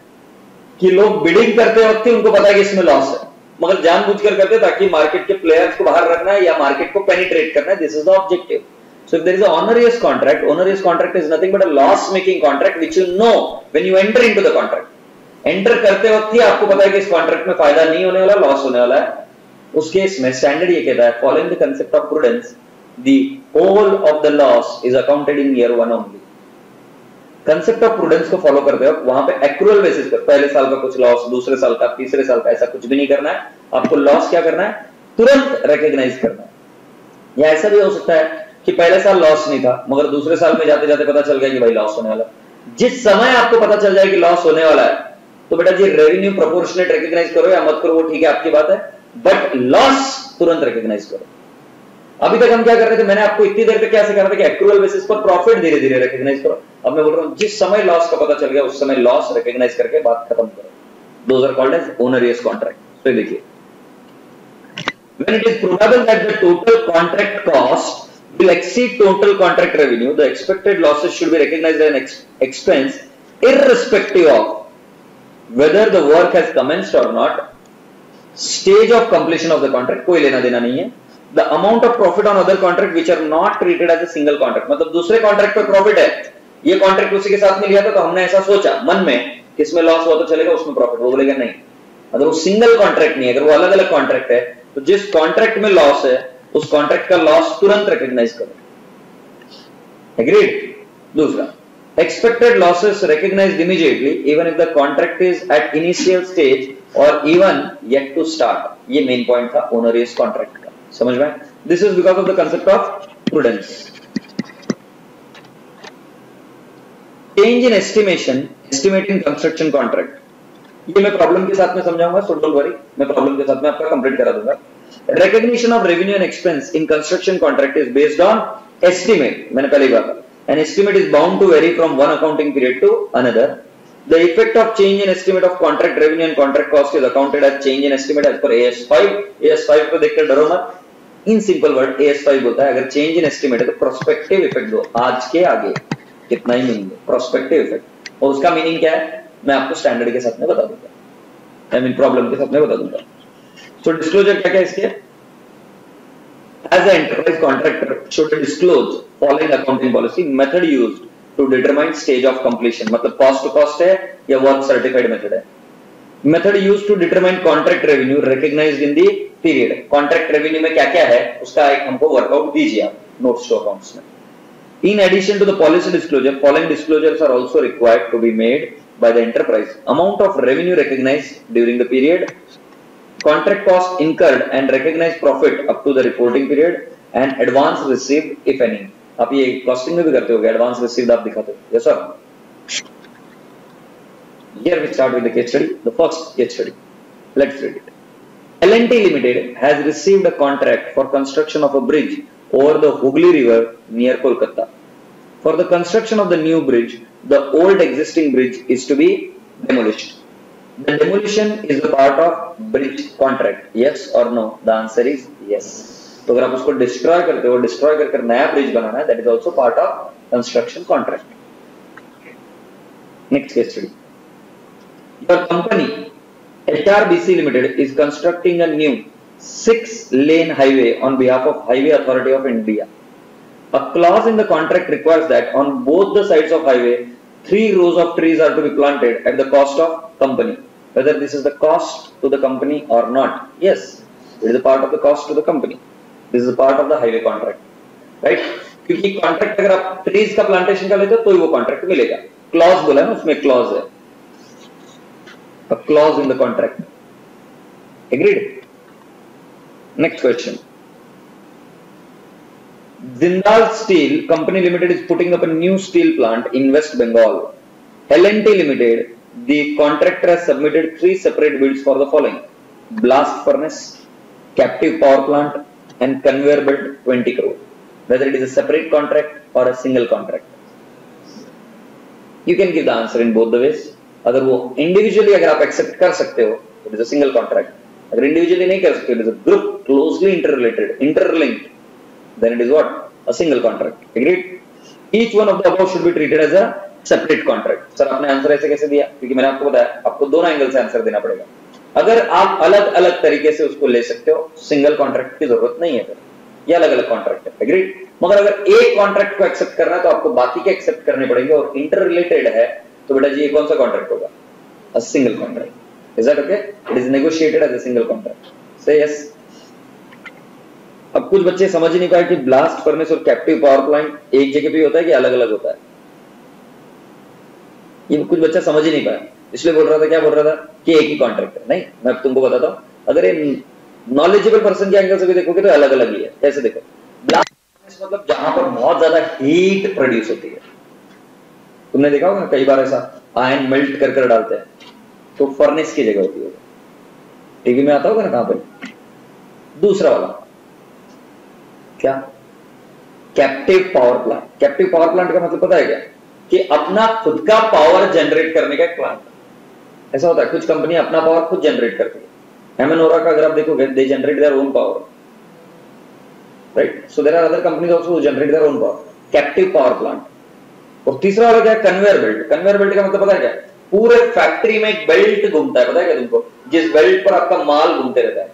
कि लोग बिडिंग करते वक्त ही उनको पता है कि इसमें लॉस है, मगर जानबूझकर करते ताकि मार्केट के प्लेयर्स को बाहर रखना है या मार्केट को पेनिट्रेट करना है. This is the objective. So if there is an onerous contract is nothing but a loss making contract which you know when you enter into the contract. Enter करते वक्त ही आपको पता है कि इस कॉन्ट्रैक्ट में फायदा नहीं होने वाला, लॉस होने वाला है. उस केस में स्टैंडर्ड ये कहता है, following the concept of prudence, the whole of the loss is accounted in year 1 only. Concept of prudence को फॉलो करते हो वहां पे एक्रूअल बेसिस पर पहले साल का कुछ लॉस, दूसरे साल का, तीसरे साल का, ऐसा कुछ भी नहीं करना है. आपको लॉस क्या करना है? तुरंत रिकॉग्नाइज करना है. या ऐसा भी हो सकता है कि पहले साल लॉस नहीं था, मगर दूसरे साल में जाते जाते पता चल गया कि भाई लॉस होने वाला. जिस समय आपको पता चल जाए कि लॉस होने वाला है तो बेटा जी रेवेन्यू प्रोपोर्शनेट रिकॉग्नाइज करो या मत करो, वो ठीक है, आपकी बात है, बट लॉस तुरंत रिकॉग्नाइज करो. अभी तक हम क्या कर रहे थे, मैंने आपको इतनी देर पे क्या सिखा रहा था कि एक्रूअल बेसिस पर प्रॉफिट धीरे धीरे रिकॉग्नाइज करो। अब मैं बोल रहा हूं जिस समय लॉस का पता चल गया उस समय लॉस रिकॉग्नाइज करके बात खत्म करो। Those are called as onerous contract. तो देखिए, when it is probable that the total contract cost will exceed total contract revenue, the expected losses should be recognized as an expense irrespective of whether the work has commenced or not, stage of completion of the contract, कोई लेना देना नहीं है। The amount of profit on other contract which are not treated as a single contract, मतलब दूसरे contract पे profit है, ये कॉन्ट्रैक्ट उसी के साथ में लिया था तो हमने ऐसा सोचा मन में कि इसमें लॉस हुआ तो चलेगा, उसमें प्रॉफिट, वो बोलेगा नहीं। अगर वो सिंगल कॉन्ट्रैक्ट नहीं है, अगर वो अलग अलग कॉन्ट्रैक्ट है, तो जिस कॉन्ट्रैक्ट में लॉस है उस कॉन्ट्रैक्ट का लॉस तुरंत रिकॉग्नाइज करो। एग्रीड। दूसरा, expected losses recognized immediately even if the contract is at initial stage or even yet to start। ये मेन पॉइंट था ओनरियस कॉन्ट्रैक्ट का, समझ में? This is because of the concept of prudence. Change in estimation, estimating construction contract, ये मैं problem के साथ में समझाऊंगा, सो डोंट वरी, मैं प्रॉब्लम के साथ में आपका कंप्लीट करा दूंगा। Recognition of revenue and expense in construction contract is based on estimate. मैंने पहले ही कहा, an estimate is bound to vary from one accounting period to another। The effect of change in estimate of contract revenue and contract cost is accounted as change in estimate as per AS5। AS5 को देखकर डरो मत, in simple word AS5 बोलता है अगर change in estimate है तो prospective effect दो, आज के आगे कितना ही मीनिंग है प्रोस्पेक्टिव इफेक्ट, और उसका मीनिंग क्या है मैं आपको स्टैंडर्ड के साथ में बता दूंगा, आई मीन प्रॉब्लम के साथ में बता दूंगा। सो डिस्क्लोजर क्या क्या इसके, as an enterprise contractor should disclose following accounting policy, method used to determine stage of completion, मतलब cost to cost है या work certified method है। Method used to determine contract revenue recognized in the period, contract revenue में क्या क्या है उसका एक हमको वर्कआउट दीजिए आप notes to accounts में। In addition to the policy disclosure, following disclosures are also required to be made by the enterprise: amount of revenue recognized during the period, contract cost incurred and recognized profit up to the reporting period, and advance received if any। आप ये costing में भी करते होगे, advance received आप दिखाते हो, yes sir. Here we start with the case study, the first case study, let's read it। L&T Limited has received a contract for construction of a bridge over the Hooghly River near Kolkata। For the construction of the new bridge, the old existing bridge is to be demolished। The demolition is a part of bridge contract, yes or no? The answer is yes। तो अगर आप उसको destroy करते हो, destroy करके नया bridge बनाना है, that is also part of construction contract। Next case study, your company HRBC Limited is constructing a new 6-lane highway on behalf of Highway Authority of India। A clause in the contract requires that on both the sides of highway 3 rows of trees are to be planted at the cost of company। Whether this is the cost to the company or not, yes, it is a part of the cost to the company। This is a part of the highway contract, right? क्योंकि contract अगर आप trees का plantation का लेते हो तो ही वो contract मिलेगा। क्लॉज बोला है ना, उसमें क्लॉज है, a clause in the contract। Agreed? Next question, Jindal Steel Company Limited is putting up a new steel plant in West Bengal। L&T Limited, the contractor, has submitted 3 separate bids for the following: blast furnace, captive power plant, and conveyor belt 20 crore। Whether it is a separate contract or a single contract, you can give the answer in both the ways। अगर वो individually अगर आप accept कर सकते हो it is a single contract, अगर individually नहीं कर सकते it is a group closely interrelated interlinked, then it is what? A single contract। Agreed? Each one of the above should be treated as a separate contract। Sir आपने answer ऐसे कैसे दिया? क्योंकि मैंने आपको बताया आपको दोनों एंगल से आंसर देना पड़ेगा। अगर आप अलग अलग तरीके से उसको ले सकते हो, सिंगल कॉन्ट्रैक्ट की जरूरत नहीं है फिर, ये अलग अलग कॉन्ट्रैक्ट है। एग्रीड? मगर अगर एक कॉन्ट्रैक्ट को एक्सेप्ट करना है तो आपको बाकी के एक्सेप्ट करने पड़ेंगे, और इंटर रिलेटेड है तो बेटा जी ये कौन सा कॉन्ट्रैक्ट होगा? A single contract. Is that okay? It is negotiated as a single contract. Say yes. अब कुछ बच्चे समझ ही नहीं पाए कि ब्लास्ट फर्नेस और कैप्टिव पावर प्लांट एक जगह पे होता है कि अलग अलग होता है, ये कुछ बच्चा समझ ही नहीं पाया, इसलिए बोल रहा था, क्या बोल रहा था कि एक ही कॉन्ट्रैक्ट है। नहीं, मैं तुमको बताता हूं, अगर ये नॉलेजेबल पर्सन के एंगल से भी देखोगे तो अलग अलग ही है। कैसे देखो, ब्लास्ट फर्नेस मतलब जहां पर बहुत ज्यादा हीट प्रोड्यूस होती है, तुमने देखा होगा कई बार ऐसा आयरन मेल्ट कर कर डालते हैं तो फर्नेस की जगह होती है, टीवी में आता होगा ना कहां पर। दूसरा वाला क्या? Captive power plant. Captive power plant का मतलब पता है क्या? कि अपना खुद का पावर जनरेट करने का एक प्लांट। ऐसा होता है, कुछ कंपनी अपना पावर खुद जनरेट करती है। एमनोरा का अगर आप देखोगे, they generate their own power, right? So there are other companies also who generate their own power, captive power plant. और तीसरा वाला क्या है? Conveyor belt. कन्वेयर बेल्ट का मतलब पता है क्या? पूरे फैक्ट्री में एक बेल्ट घूमता है, पता है क्या तुमको? जिस बेल्ट पर आपका माल घूमते रहता है,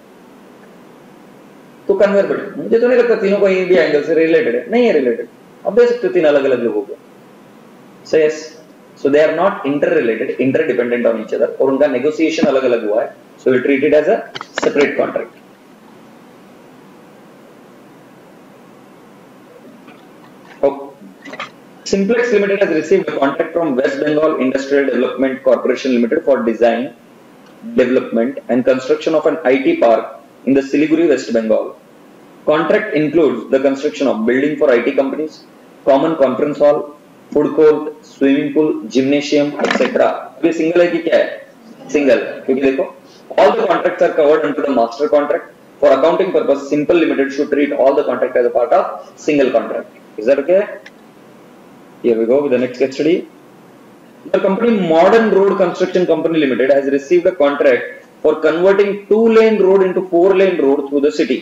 तो कन्वेयर बेल्ट। मुझे तो नहीं लगता तीनों को भी एंगल से रिलेटेड है, नहीं है रिलेटेड। अब देख सकते हो तीन अलग अलग लोगों को। So yes, so they are not interrelated, interdependent on each other, और उनका नेगोशिएशन अलग अलग हुआ है। So we treat it as a separate contract. Simplex Limited has received a contract from West Bengal Industrial Development Corporation Limited for design, development and construction of an IT park in the Siliguri, West Bengal. Contract includes the construction of building for IT companies, common conference hall, food court, swimming pool, gymnasium, etc. ये single है कि क्या है? Single, क्योंकि देखो all the contracts are covered under the master contract. For accounting purpose, Simple Limited should treat all the contract as a part of single contract. Is that okay? Here we go with the next case study. The company Modern Road Construction Company Limited has received a contract for converting 2-lane road into 4-lane road through the city.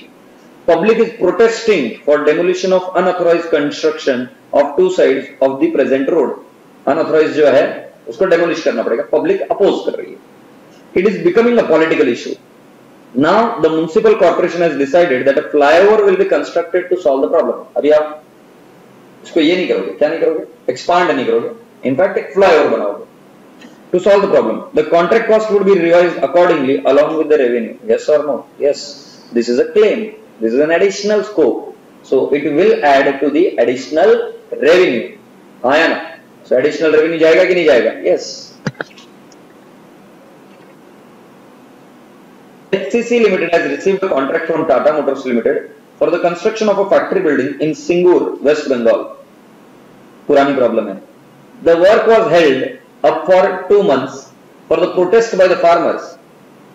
Public is protesting for demolition of unauthorized construction of two sides of the present road. Unauthorized जो है उसको demolish करना पड़ेगा, public oppose कर रही है. It is becoming a political issue. Now the municipal corporation has decided that a flyover will be constructed to solve the problem. अभी आप इसको ये नहीं करोगे, क्या नहीं करोगे? एक्सपांड नहीं करोगे, इनफैक्ट एक फ्लाईओवर बनाओगे to solve the problem. The contract cost would be revised accordingly along with the revenue. Yes और no? Yes, this is a claim, this is an additional scope, so it will add to the additional revenue. आया ना? सो additional revenue जाएगा कि नहीं जाएगा? Yes. HCC Limited has received a contract from Tata Motors Limited for the construction of a factory building in Singur, West Bengal. पुरानी problem है। The work was held up for 2 months for the protest by the farmers.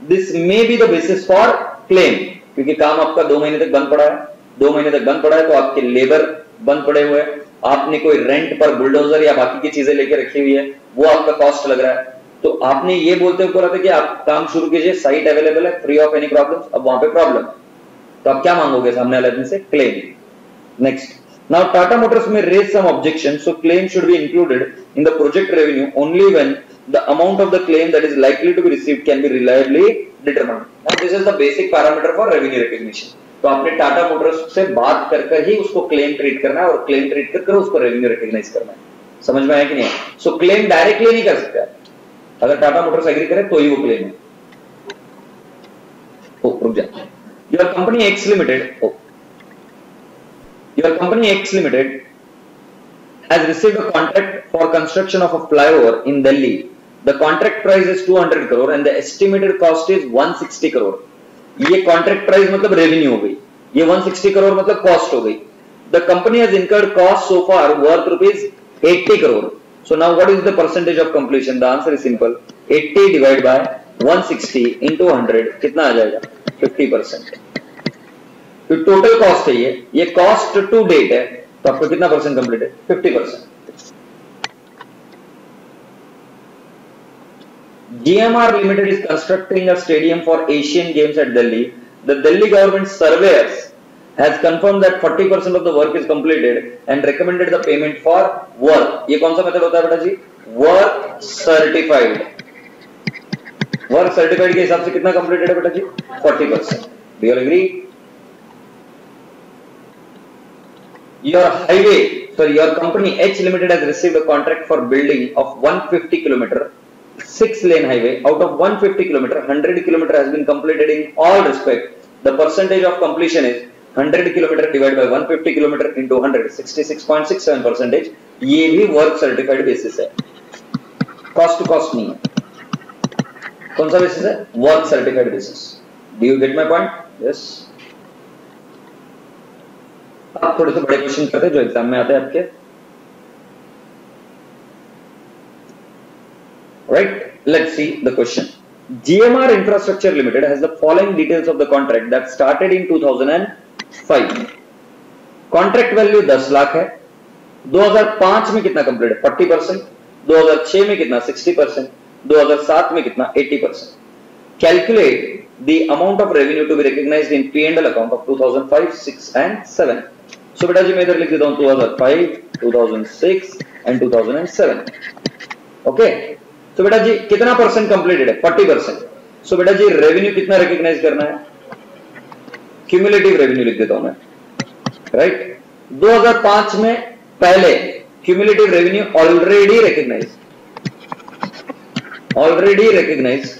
This may be the basis for claim, क्योंकि काम आपका 2 महीने तक बंद पड़ा है। 2 महीने तक बंद पड़ा है तो आपके लेबर बंद पड़े हुए हैं, आपने कोई रेंट पर बुलडोजर या बाकी की चीजें लेके रखी हुई है, वो आपका कॉस्ट लग रहा है। तो आपने ये बोलते हुए बोला था कि आप काम शुरू कीजिए, साइट अवेलेबल है, फ्री ऑफ एनी प्रॉब्लम। अब वहां पे प्रॉब्लम, तो आप क्या मांगोगे सामने वाले आदमी से? Claim. Next, now Tata Motors में raise some objection, so claim should be included in the project revenue only when the amount of the claim that is likely to be received can be reliably determined. Now this is the basic parameter for revenue recognition. तो आपने Tata Motors से बात कर ही उसको claim treat करना है, और claim treat कर उसको रेवेन्यू रिकॉग्नाइज करना है। समझ में आया कि नहीं? सो क्लेम डायरेक्टली नहीं कर सकते, अगर टाटा मोटर्स एग्री करे तो ही वो क्लेम है। रुक जा। Your company X Limited has received a contract for construction of a flyover in Delhi. The contract price is 200 crore and the estimated cost is 160 crore. ये contract price मतलब revenue हो गई, ये 160 crore मतलब cost हो गई। The company has incurred cost so far worth rupees 80 crore. So now what is the percentage of completion? The answer is simple, 80 divided by 160 into 100 कितना आ जाएगा? 50%। तो टोटल कॉस्ट है ये कॉस्ट टू डेट है, तो आपको कितना परसेंट कंप्लीट है? 50%। GMR Limited is constructing a stadium for Asian Games at Delhi. The Delhi government surveyors has confirmed that 40% of the work is completed and recommended the payment for work. ये कौन सा method होता है बेटा जी? Work certified. Work certified के हिसाब से कितना कंप्लीटेड है बेटा जी? 40%। Do you agree? Your company H Limited has received a contract for building of 150 km 6-lane highway. Out of 150 km, 100 km has been completed in all respect. The percentage of completion is 100 km divided by 150 km into 100, 66.67%. ये भी work certified basis है, cost to cost नहीं है। कौन सा basis है? Work certified basis. Do you get my point? Yes. आप थोड़े से बड़े क्वेश्चन करते हैं जो एग्जाम में आते हैं आपके, right? Let's see the question. GMR Infrastructure Limited has the following details of the contract that started in 2005. Contract value 10 lakh है, 2005 में कितना कंप्लीट है 40%, 2006 में कितना 60%, 2007 में कितना 80%. Calculate the amount of revenue to be recognised in P&L account of 2005, 6 and 7. सो बेटा जी मैं इधर लिख देता हूं 2005, 2006 एंड 2007. ओके, तो बेटा जी कितना परसेंट कंप्लीटेड है 40%. सो बेटा जी रेवेन्यू कितना रिकॉग्नाइज करना है, क्यूमुलेटिव रेवेन्यू लिख देता हूं मैं, राइट. 2005 में पहले cumulative revenue already recognise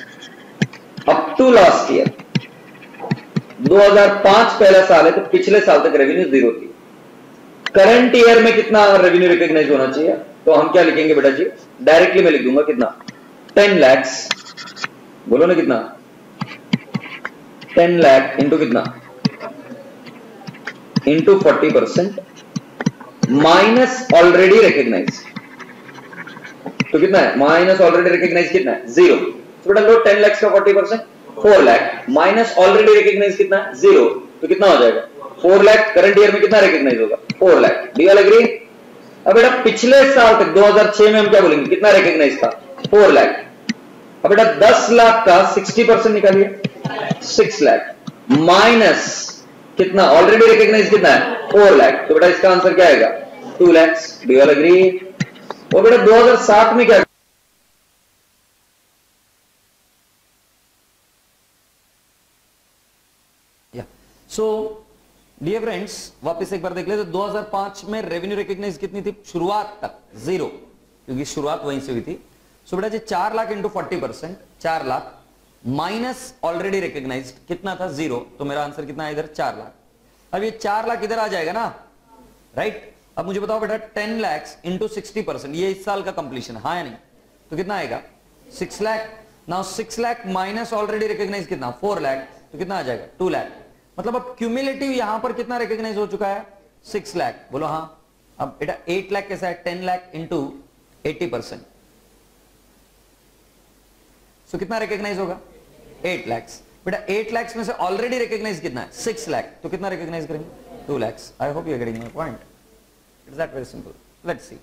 up to last year. 2005 पहला साल है तो पिछले साल तक रेवेन्यू 0 थी. करंट ईयर में कितना रेवेन्यू रिकॉग्नाइज होना चाहिए, तो हम क्या लिखेंगे बेटा जी, डायरेक्टली मैं लिख दूंगा कितना 10 लाख. बोलो ना कितना 10 लाख इंटू कितना इंटू 40% माइनस ऑलरेडी रिकॉग्नाइज. तो कितना है माइनस ऑलरेडी रिकॉग्नाइज कितना है 0. तो बेटा लो 10 लाख का 40% 4 लाख माइनस ऑलरेडी रिकॉग्नाइज कितना है 0. तो कितना हो जाएगा 4 लाख. करंट ईयर में कितना रिकॉग्नाइज होगा 4 lakh. Do you all agree. अब बेटा पिछले साल तक 2006 में हम क्या बोलेंगे कितना रिकॉग्नाइज था 4 लाख. अब बेटा 10 लाख का 60% निकालिए 6 लाख माइनस कितना ऑलरेडी रिकॉग्नाइज कितना है 4 लाख. तो बेटा इसका आंसर क्या आएगा 2 lakh. Do you all agree. और बेटा 2007 में क्या सो डियर फ्रेंड्स वापस एक बार देख ले. तो 2005 में रेवेन्यू रिकॉग्नाइज कितनी थी शुरुआत तक 0, क्योंकि शुरुआत वहीं से हुई थी. सो बेटा जी 4 lakh into 40% 4 lakh minus already recognise कितना था 0. तो मेरा आंसर कितना है इधर 4 लाख. अब ये 4 लाख इधर आ जाएगा ना, राइट. अब मुझे बताओ बेटा 10 लाख इंटू 60%, ये इस साल का कंप्लीशन हाँ या नहीं, तो कितना आएगा 6 lakh. Now 6 lakh minus already recognise कितना 4 लाख, तो कितना आ जाएगा 2 लाख. मतलब अब क्यूमुलेटिव यहां पर कितना रिकॉग्नाइज हो चुका है 6 लाख. बोलो हाँ. अब बेटा 8 लाख कैसा है 10 लाख इंटू 80%, सो कितना रिकॉग्नाइज होगा 8 लाख. बेटा 8 लाख में से ऑलरेडी रिकॉग्नाइज कितना है 6 लाख, तो कितना रिकॉग्नाइज करेंगे 2 lakh. I hope you are getting my point. It's that very simple. Let's see.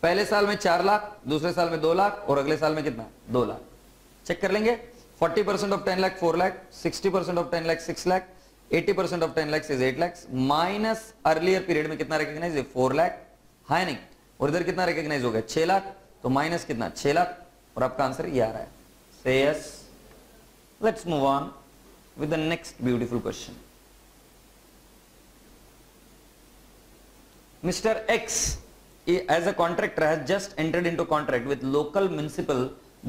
पहले साल में 4 लाख, दूसरे साल में 2 लाख और अगले साल में कितना 2 लाख. चेक कर लेंगे. 40% of 10 lakh 4 lakh, 60% of 10 lakh 6 lakh, 80% of 10 lakh is 8 lakh minus earlier period में कितना रिकॉग्नाइज है 4 लाख. है नहीं. और इधर कितना रिकॉग्नाइज हो गया 6 लाख, तो माइनस कितना 6 लाख. और आपका आंसर ये आ रहा है. से yes. Let's move on with the next beautiful question. Mr. X as a contractor has just entered into contract with local municipal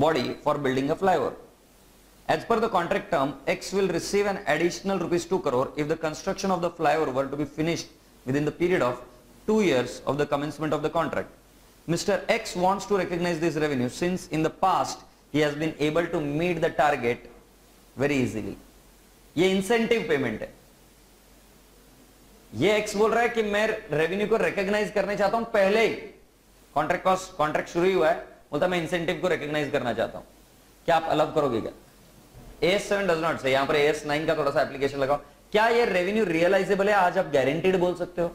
body for building a flyover. As per the contract term, X will receive an additional rupees 2 crore if the construction of the flyover were to be finished within the period of 2 years of the commencement of the contract. Mr. X wants to recognize this revenue since in the past he has been able to meet the target very easily. ये incentive payment है. ये x बोल रहा है कि मैं revenue को recognise करना चाहता हूं पहले ही. कॉन्ट्रैक्ट शुरू ही हुआ है, बोलता मैं इंसेंटिव को रिकॉग्नाइज करना चाहता हूं. क्या आप अलाउ करोगे क्या? AS7 डज नॉट से. यहां पर AS9 का थोड़ा सा एप्लीकेशन लगाओ. क्या ये रेवेन्यू रियलाइजेबल है? आज आप गारंटीड बोल सकते हो.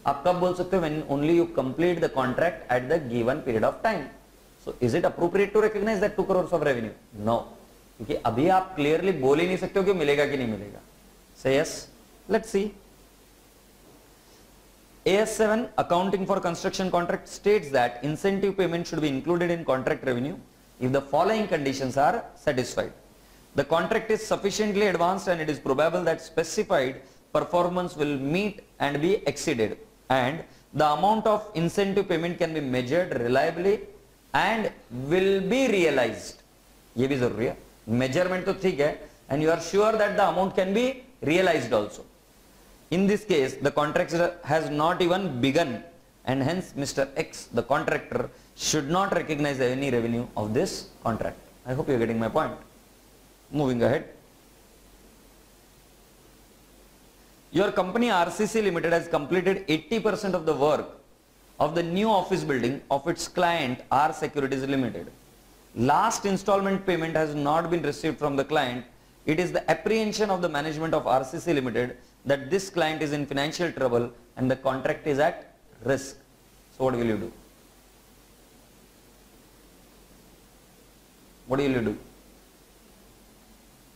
आप कब बोल सकते हो? When only you complete the contract at the given period of time. So is it appropriate to recognise that 2 crore of revenue? No, क्योंकि अभी आप क्लियरली बोल ही नहीं सकते हो कि मिलेगा कि नहीं मिलेगा. से yes. Let's see. AS7 accounting for construction contract states that incentive payment should be included in contract revenue if the following conditions are satisfied. The contract is sufficiently advanced and it is probable that specified performance will meet and be exceeded, and the amount of incentive payment can be measured reliably and will be realized. ये भी जरूरी है. Measurement तो ठीक है, and you are sure that the amount can be realized also. In this case, the contract has not even begun, and hence Mr. X, the contractor, should not recognize any revenue of this contract. I hope you are getting my point. Moving ahead. Your company RCC Limited has completed 80% of the work of the new office building of its client R Securities Limited. Last installment payment has not been received from the client It is the apprehension of the management of RCC Limited that this client is in financial trouble and the contract is at risk. So what will you do? What will you do?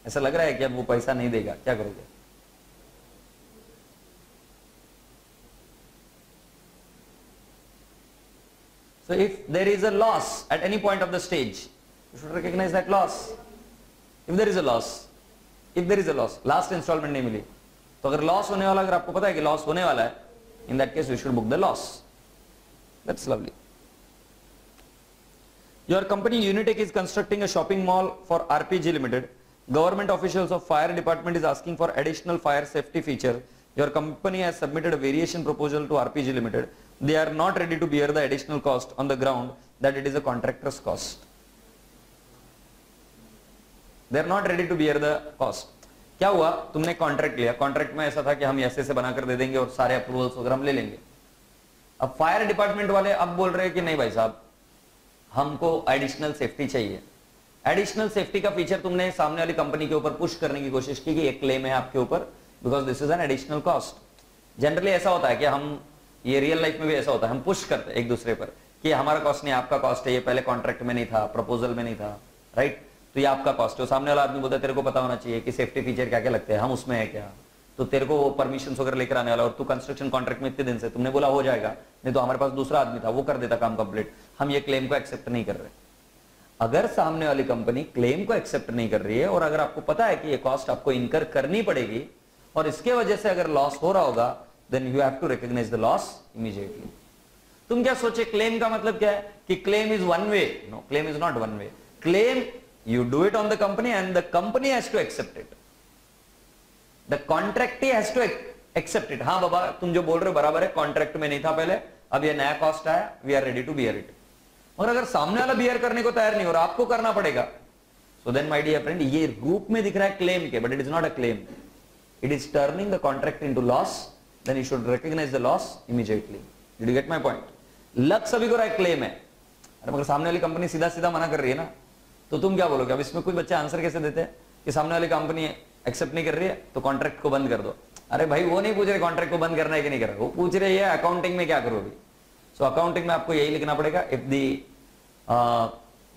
ऐसा लग रहा है कि अब वो पैसा नहीं देगा, क्या करोगे? So if there is a loss at any point of the stage, you should recognize that loss. If there is a loss, last installment नहीं मिली, तो अगर लॉस होने वाला, अगर आपको पता है कि लॉस होने वाला है, in that case you should book the loss. That's lovely. Your company Unitech is constructing a shopping mall for RPG Limited. Government officials of fire department is asking for additional fire safety feature. Your company has submitted a variation proposal to RPG Limited. They are not ready to bear the additional cost on the ground that it is a contractor's cost. They are not ready to bear the cost. क्या हुआ, तुमने contract लिया, contract में ऐसा था कि हम ऐसे से बनाकर दे देंगे और सारे अप्रूवल्स वगैरह हम ले लेंगे. अब फायर डिपार्टमेंट वाले अब बोल रहे हैं कि नहीं भाई साहब, हमको एडिशनल सेफ्टी चाहिए. एडिशनल सेफ्टी का फीचर तुमने सामने वाली कंपनी के ऊपर पुश करने की कोशिश की कि एक क्लेम है आपके ऊपर, because this is an additional cost. Generally ऐसा होता है कि हम, ये रियल लाइफ में भी ऐसा होता है, हम पुश करते हैं एक दूसरे पर कि हमारा कॉस्ट नहीं, आपका कॉस्ट है, ये पहले कॉन्ट्रैक्ट में नहीं था, प्रपोजल में नहीं था, राइट, तो ये आपका कॉस्ट है. सामने वाला आदमी बोलता है तेरे को पता होना चाहिए कि सेफ्टी फीचर क्या क्या लगते हैं, हम उसमें है क्या, तो तेरे को परमिशन वगैरह लेकर आने वाला, और तू कंस्ट्रक्शन कॉन्ट्रैक्ट में इतने दिन से, तुमने बोला हो जाएगा, नहीं तो हमारे पास दूसरा आदमी था वो कर देता काम कंप्लीट, हम ये क्लेम को एक्सेप्ट नहीं कर रहे. अगर सामने वाली कंपनी क्लेम को एक्सेप्ट नहीं कर रही है और अगर आपको पता है कि ये कॉस्ट आपको इनकर करनी पड़ेगी और इसके वजह से अगर लॉस हो रहा होगा, then you have to recognise the loss immediately. तुम क्या सोचे, क्लेम का मतलब क्या है कि claim is one way? No, claim is not one way. Claim you do it on the company and the company has to accept it. The contractee has to accept it. हाँ बाबा, तुम जो बोल रहे हो बराबर है, कॉन्ट्रैक्ट में नहीं था पहले, अब ये नया कॉस्ट आया, we are ready to bear it. और अगर सामने वाला बियर करने को तैयार नहीं हो रहा, आपको करना पड़ेगा, so then my dear friend, ये रूप में दिख रहा है क्लेम के, but it is not a claim. It is turning the contract into loss. Then you should recognize the loss immediately. Did you get my point? लग सभी को रहा है क्लेम है, अरे मगर सामने वाली कंपनी सीधा सीधा मना कर रही है ना, तो तुम क्या बोलोगे? अब इसमें कुछ बच्चे आंसर कैसे देते हैं कि सामने वाली कंपनी एक्सेप्ट नहीं कर रही है तो कॉन्ट्रैक्ट को बंद कर दो. अरे भाई वो नहीं पूछ रहे कॉन्ट्रैक्ट को बंद करना है कि नहीं करना, वो पूछ रहे हैं अकाउंटिंग में क्या करोगे. सो अकाउंटिंग में आपको यही लिखना पड़ेगा, if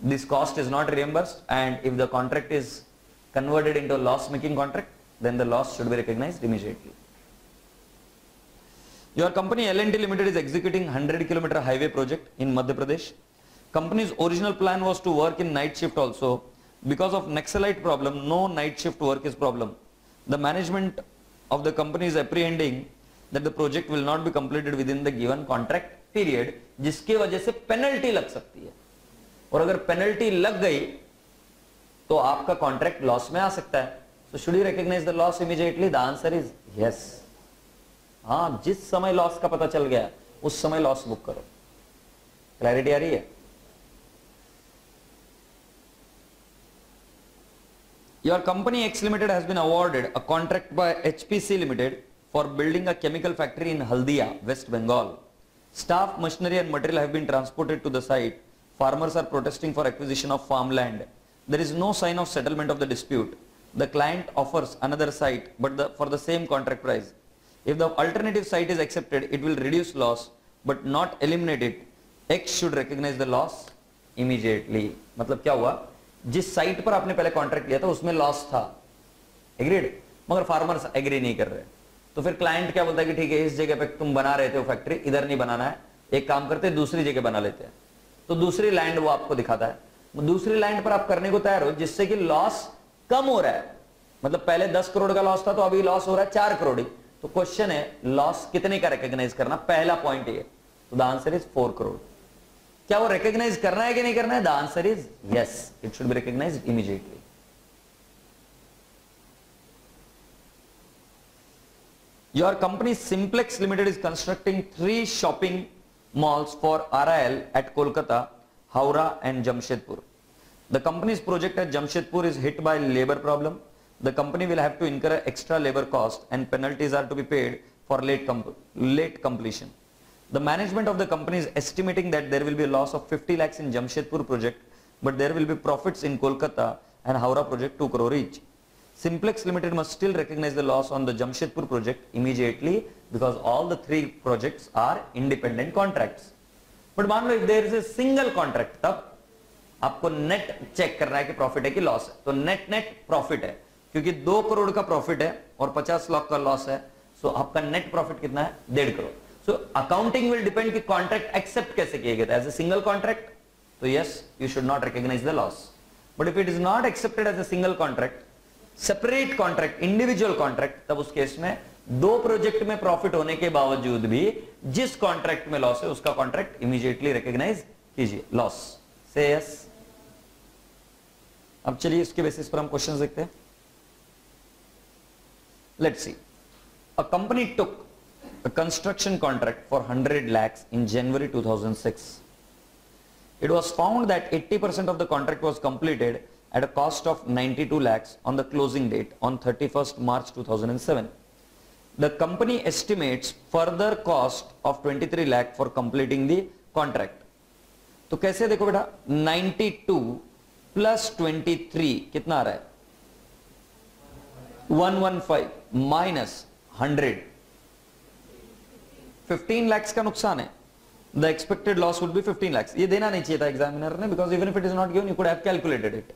this cost is not reimbursed and if the contract is converted into loss making contract, then the loss should be recognised immediately. Your company L&T Limited is executing 100-kilometer highway project in Madhya Pradesh. Company's original plan was to work in night shift also. Because of Naxalite problem, no night shift work is problem. The management of the company is apprehending that the project will not be completed within the given contract period, जिसके वजह से penalty लग सकती है. और अगर penalty लग गई तो आपका कॉन्ट्रैक्ट लॉस में आ सकता है. So should you recognize the loss immediately? The answer is yes. हाँ, जिस समय लॉस का पता चल गया उस समय लॉस बुक करो. क्लैरिटी आ रही है? Your company X Limited has been awarded a contract by HPC Limited for building a chemical factory in Haldia, West Bengal. Staff, machinery and material have been transported to the site. Farmers are protesting for acquisition of farmland. There is no sign of settlement of the dispute. The client offers another site but for the same contract price. If the alternative site is accepted, it will reduce loss but not eliminate it. X should recognize the loss immediately. मतलब क्या हुआ, जिस site पर आपने पहले contract लिया था उसमें लॉस था, एग्रीड, मगर फार्मर्स एग्री नहीं कर रहे, तो फिर क्लाइंट क्या बोलता है कि ठीक है इस जगह पे तुम बना रहे थे वो फैक्ट्री, इधर नहीं बनाना है, एक काम करते हैं दूसरी जगह बना लेते हैं. तो दूसरी लैंड वो आपको दिखाता है, दूसरी लैंड पर आप करने को तैयार हो जिससे कि लॉस कम हो रहा है. मतलब पहले 10 करोड़ का लॉस था तो अभी लॉस हो रहा है 4 करोड़. तो क्वेश्चन है लॉस कितने का रिकॉग्नाइज करना, पहला पॉइंट ये. तो द आंसर इज 4 करोड़. क्या वो रिकॉग्नाइज करना है कि नहीं करना है? The answer is yes, it should be recognised immediately. Your company Simplex Limited is constructing 3 shopping malls for RIL at Kolkata, Howrah and Jamshedpur. The company's project at Jamshedpur is hit by labor problem. The company will have to incur extra labor cost and penalties are to be paid for late completion. The management of the company is estimating that there will be a loss of 50 lakhs in Jamshedpur project, but there will be profits in Kolkata and Howrah project 2 crore each. Simplex Limited must still recognize the loss on the Jamshedpur project immediately because all the three projects are independent contracts. But मान लो if there is a single contract, तब आपको net check करना है कि profit है कि loss है. तो नेट नेट प्रॉफिट है, क्योंकि 2 करोड़ का प्रॉफिट है और 50 लाख का लॉस है. सो आपका नेट प्रॉफिट कितना है? 1.5 crore. So accounting will depend कि कॉन्ट्रैक्ट एक्सेप्ट कैसे किए गए थे. एज ए सिंगल कॉन्ट्रैक्ट तो yes you should not recognise the loss. But if it is not accepted as a single contract, separate contract, individual contract, तब उस case में 2 project में प्रॉफिट होने के बावजूद भी जिस कॉन्ट्रैक्ट में लॉस है उसका कॉन्ट्रैक्ट इमीडिएटली रिकॉग्नाइज कीजिए. लॉस से यस. अब चलिए इसके बेसिस पर हम क्वेश्चंस देखते हैं. Let's see. A company took a construction contract for 100 lakhs in January 2006. It was found that 80% of the contract was completed at a cost of 92 lakhs on the closing date on 31st March 2007. The company estimates further cost of 23 lakh for completing the contract. तो कैसे देखो बेटा, 92 plus 23 कितना आ रहा है? 115 minus 100, 15 lakhs का नुकसान है. The expected loss would be 15 lakhs. ये देना नहीं चाहिए था एग्जामिनर ने, because even if it is not given you could have calculated it.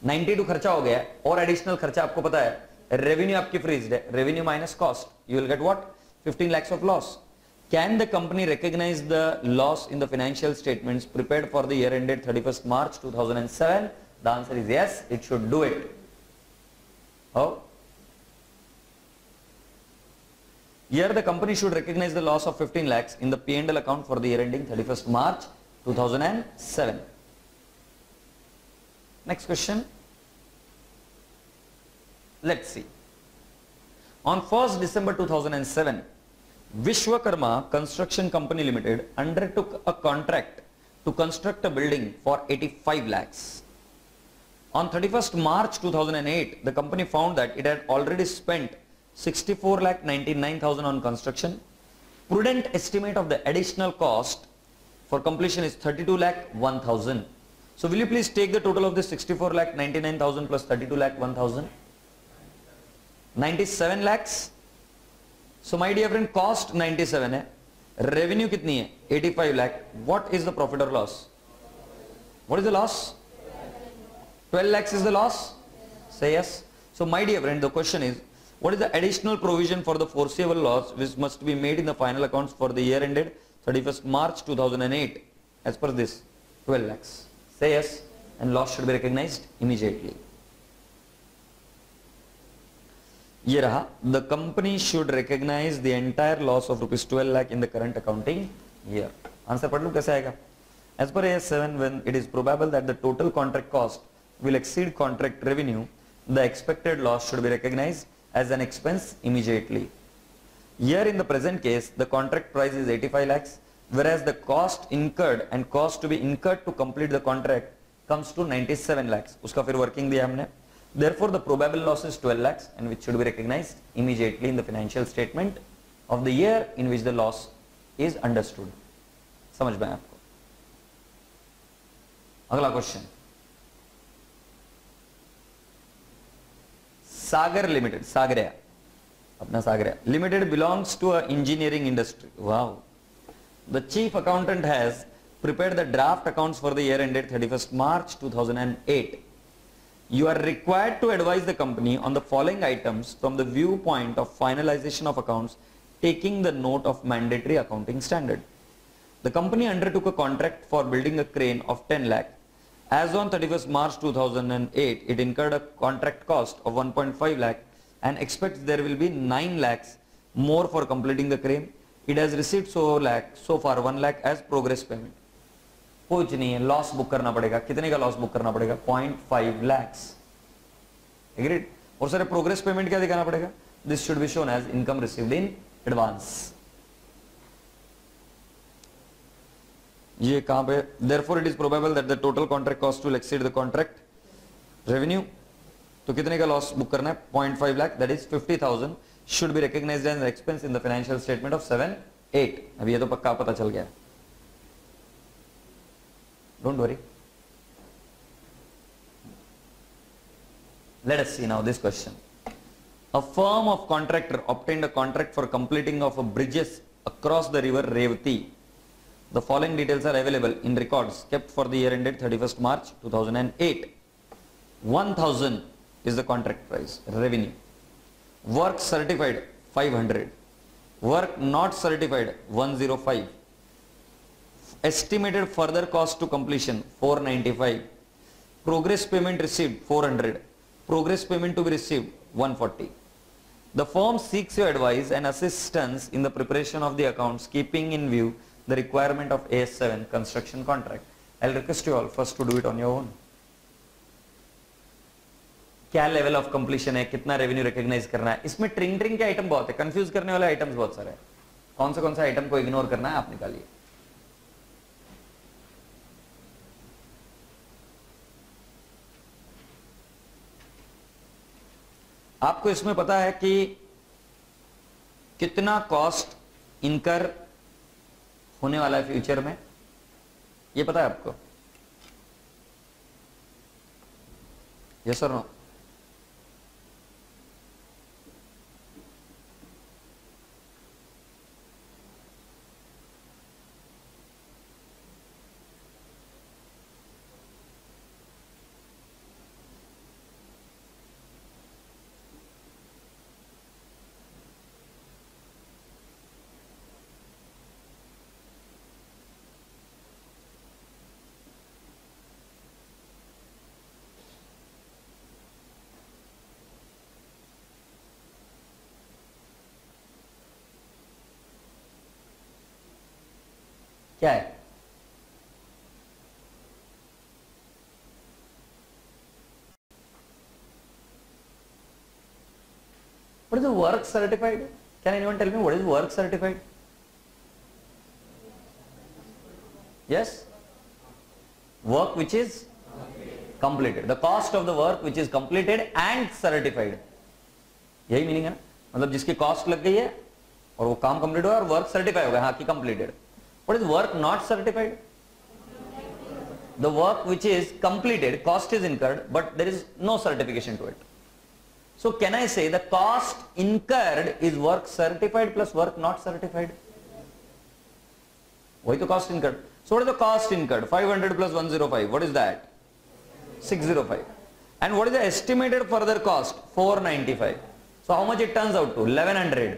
92 खर्चा हो गया और एडिशनल खर्चा आपको पता है, रेवेन्यू आपकी फ्रीज्ड है, revenue minus cost, you will get what? 15 lakhs of loss. Can the company recognize the loss in the financial statements prepared for the year ended 31st March 2007? The answer is yes, it should do it. How? Here the company should recognize the loss of 15 lakhs in the P&L account for the year ending 31st March 2007. Next question. Let's see. On 1st December 2007, Vishwakarma Construction Company Limited undertook a contract to construct a building for 85 lakhs. On 31st March 2008, the company found that it had already spent 64 lakh 99,000 on construction. Prudent estimate of the additional cost for completion is 32 lakh 1,000. So will you please take the total of this 64 lakh 99,000 plus 32 lakh 1,000? 97 lakhs. So my dear friend, cost 97 है, revenue कितनी है? 85 lakh. What is the profit or loss? What is the loss? 12 lakhs is the loss? Say yes. So my dear friend, the question is, what is the additional provision for the foreseeable loss which must be made in the final accounts for the year ended 31st March 2008 as per this? 12 lakhs. Say yes, and loss should be recognized immediately. ये रहा, the company should recognize the entire loss of rupees 12 lakh in the current accounting year. Answer पढ़ लूं कैसे आएगा? As per AS7, when it is probable that the total contract cost will exceed contract revenue, the expected loss should be recognized as an expense immediately. Here in the present case, the contract price is 85 lakhs, whereas the cost incurred and cost to be incurred to complete the contract comes to 97 lakhs. उसका फिर working दिया हमने. Therefore, the probable loss is 12 lakhs and which should be recognized immediately in the financial statement of the year in which the loss is understood. समझ में आपको? अगला question. Sagar Limited, Sagarya, अपना Sagarya Limited belongs to a engineering industry. Wow. The chief accountant has prepared the draft accounts for the year ended 31st March 2008. You are required to advise the company on the following items from the viewpoint of finalization of accounts, taking the note of mandatory accounting standard. The company undertook a contract for building a crane of 10 lakh. As on 31st March 2008, it incurred a contract cost of 1.5 lakh and expects there will be 9 lakhs more for completing the crane. It has received so far 1 lakh as progress payment. कुछ नहीं है, loss book करना पड़ेगा. कितने का loss book करना पड़ेगा? 0.5 lakhs. Agreed? और सर प्रोग्रेस पेमेंट क्या दिखाना पड़ेगा? This should be shown as income received in advance. ये कहां पे? Therefore it is probable that the total contract cost will exceed the contract revenue. तो कितने का लॉस बुक करना है? 0.5 lakh, that is 50,000 should be recognized as an expense in the financial statement of 7-8. अभी ये तो पक्का पता चल गया. Don't worry. Let us see now this question. A firm of contractor obtained a contract for completing of a bridges across the river Revati. The following details are available in records kept for the year ended 31st March 2008. 1000 is the contract price, revenue. Work certified 500. Work not certified 105. Estimated further cost to completion 495. Progress payment received 400. Progress payment to be received 140. The firm seeks your advice and assistance in the preparation of the accounts, keeping in view the requirement of AS7 construction contract. I'll request you all first to do it on your own. क्या level of completion है, कितना revenue recognise करना है, इसमें ट्रिंग ट्रिंग के item बहुत है, confuse करने वाले आइटम्स बहुत सारे हैं. कौन सा आइटम को इग्नोर करना है आप निकालिए. आपको इसमें पता है कि कितना कॉस्ट इनकर होने वाला है फ्यूचर में, ये पता है आपको? यस और नो? क्या है? What is the work certified? Can anyone tell me what is work certified? Yes? Work which is completed. The cost of the work which is completed and certified. यही meaning है ना, मतलब जिसकी cost लग गई है और वो काम कंप्लीट हुआ और वर्क सर्टिफाई हो गया, हाँ कि completed. What is work not certified? The work which is completed, cost is incurred, but there is no certification to it. So can I say the cost incurred is work certified plus work not certified? वही तो cost incurred. So what is the cost incurred? 500 plus 105. What is that? 605. And what is the estimated further cost? 495. So how much it turns out to? 1100.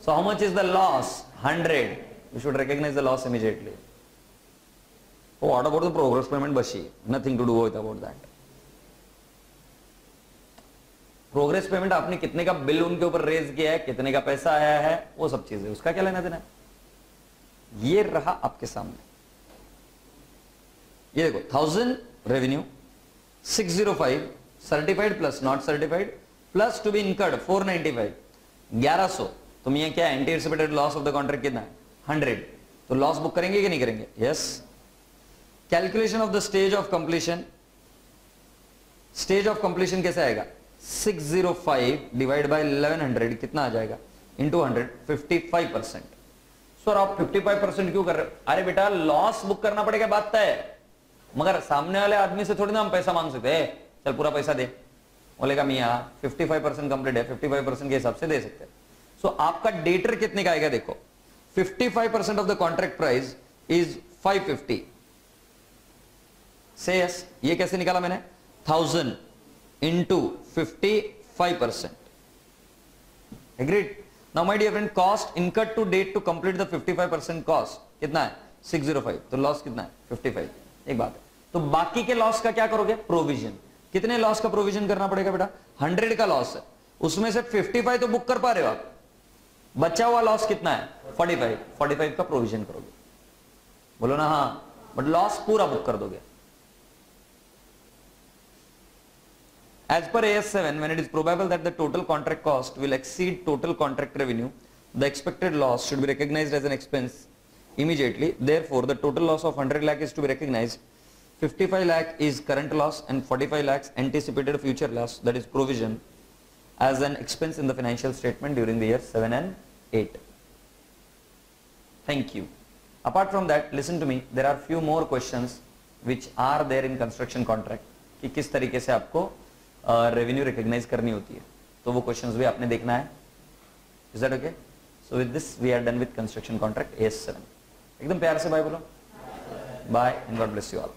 So how much is the loss? 100. You should recognize the loss immediately. Oh, what about the progress payment bashi? Nothing to do with about that. Progress payment आपने कितने का bill उनके ऊपर raise किया है, कितने का पैसा आया है, वो सब चीजें, उसका क्या लेना देना है. ये रहा आपके सामने. ये देखो 1000 revenue, 605 certified plus not certified plus to be incurred 495, 1100. तो ये क्या है? Anticipated loss of the contract कितना है? 100. तो लॉस बुक करेंगे कि नहीं करेंगे? Yes. Calculation of the stage of completion. Stage of completion कैसे आएगा? 605 डिवाइड बाय 1100 कितना आ जाएगा? इंटू 100, 55%. सर आप 55% क्यों कर रहे हो? अरे बेटा लॉस बुक करना पड़ेगा, बात तय है. मगर सामने वाले आदमी से थोड़ी ना हम पैसा मांग सकते हैं, चल पूरा पैसा दे. बोलेगा मियां 55% कंप्लीट है, 55% के हिसाब से दे सकते हैं. सो आपका डेटर कितने का आएगा? देखो 55% of the contract price is 550. Say yes. ये कैसे निकाला मैंने? 1000 into 55%. Agreed? Now my dear friend, cost incurred to date to complete the 55% cost कितना है? 605. तो लॉस कितना है? 55. एक बात है. तो बाकी के लॉस का क्या करोगे? प्रोविजन. कितने लॉस का प्रोविजन करना पड़ेगा बेटा? 100 का लॉस है, उसमें से 55 तो बुक कर पा रहे हो आप. बचा हुआ लॉस कितना है? 45 का प्रोविजन करोगे. बोलो ना हाँ, बट लॉस पूरा बुक कर दोगे. As per AS7, when it is probable that the total contract cost will exceed total contract revenue, the expected loss should be recognized as an expense immediately. Therefore, the total loss of 100 lakh is to be recognized. 55 lakh is current loss and 45 lakhs anticipated future loss, that is provision, as an expense in the financial statement during the year 7 and 8. Thank you. Apart from that, listen to me, there are few more questions which are there in construction contract कि किस तरीके से आपको revenue recognise करनी होती है, तो वो क्वेश्चंस भी आपने देखना है. Is that okay? So with this we are done with construction contract AS7. एकदम प्यार से बाय बोलो. Bye and God bless you all.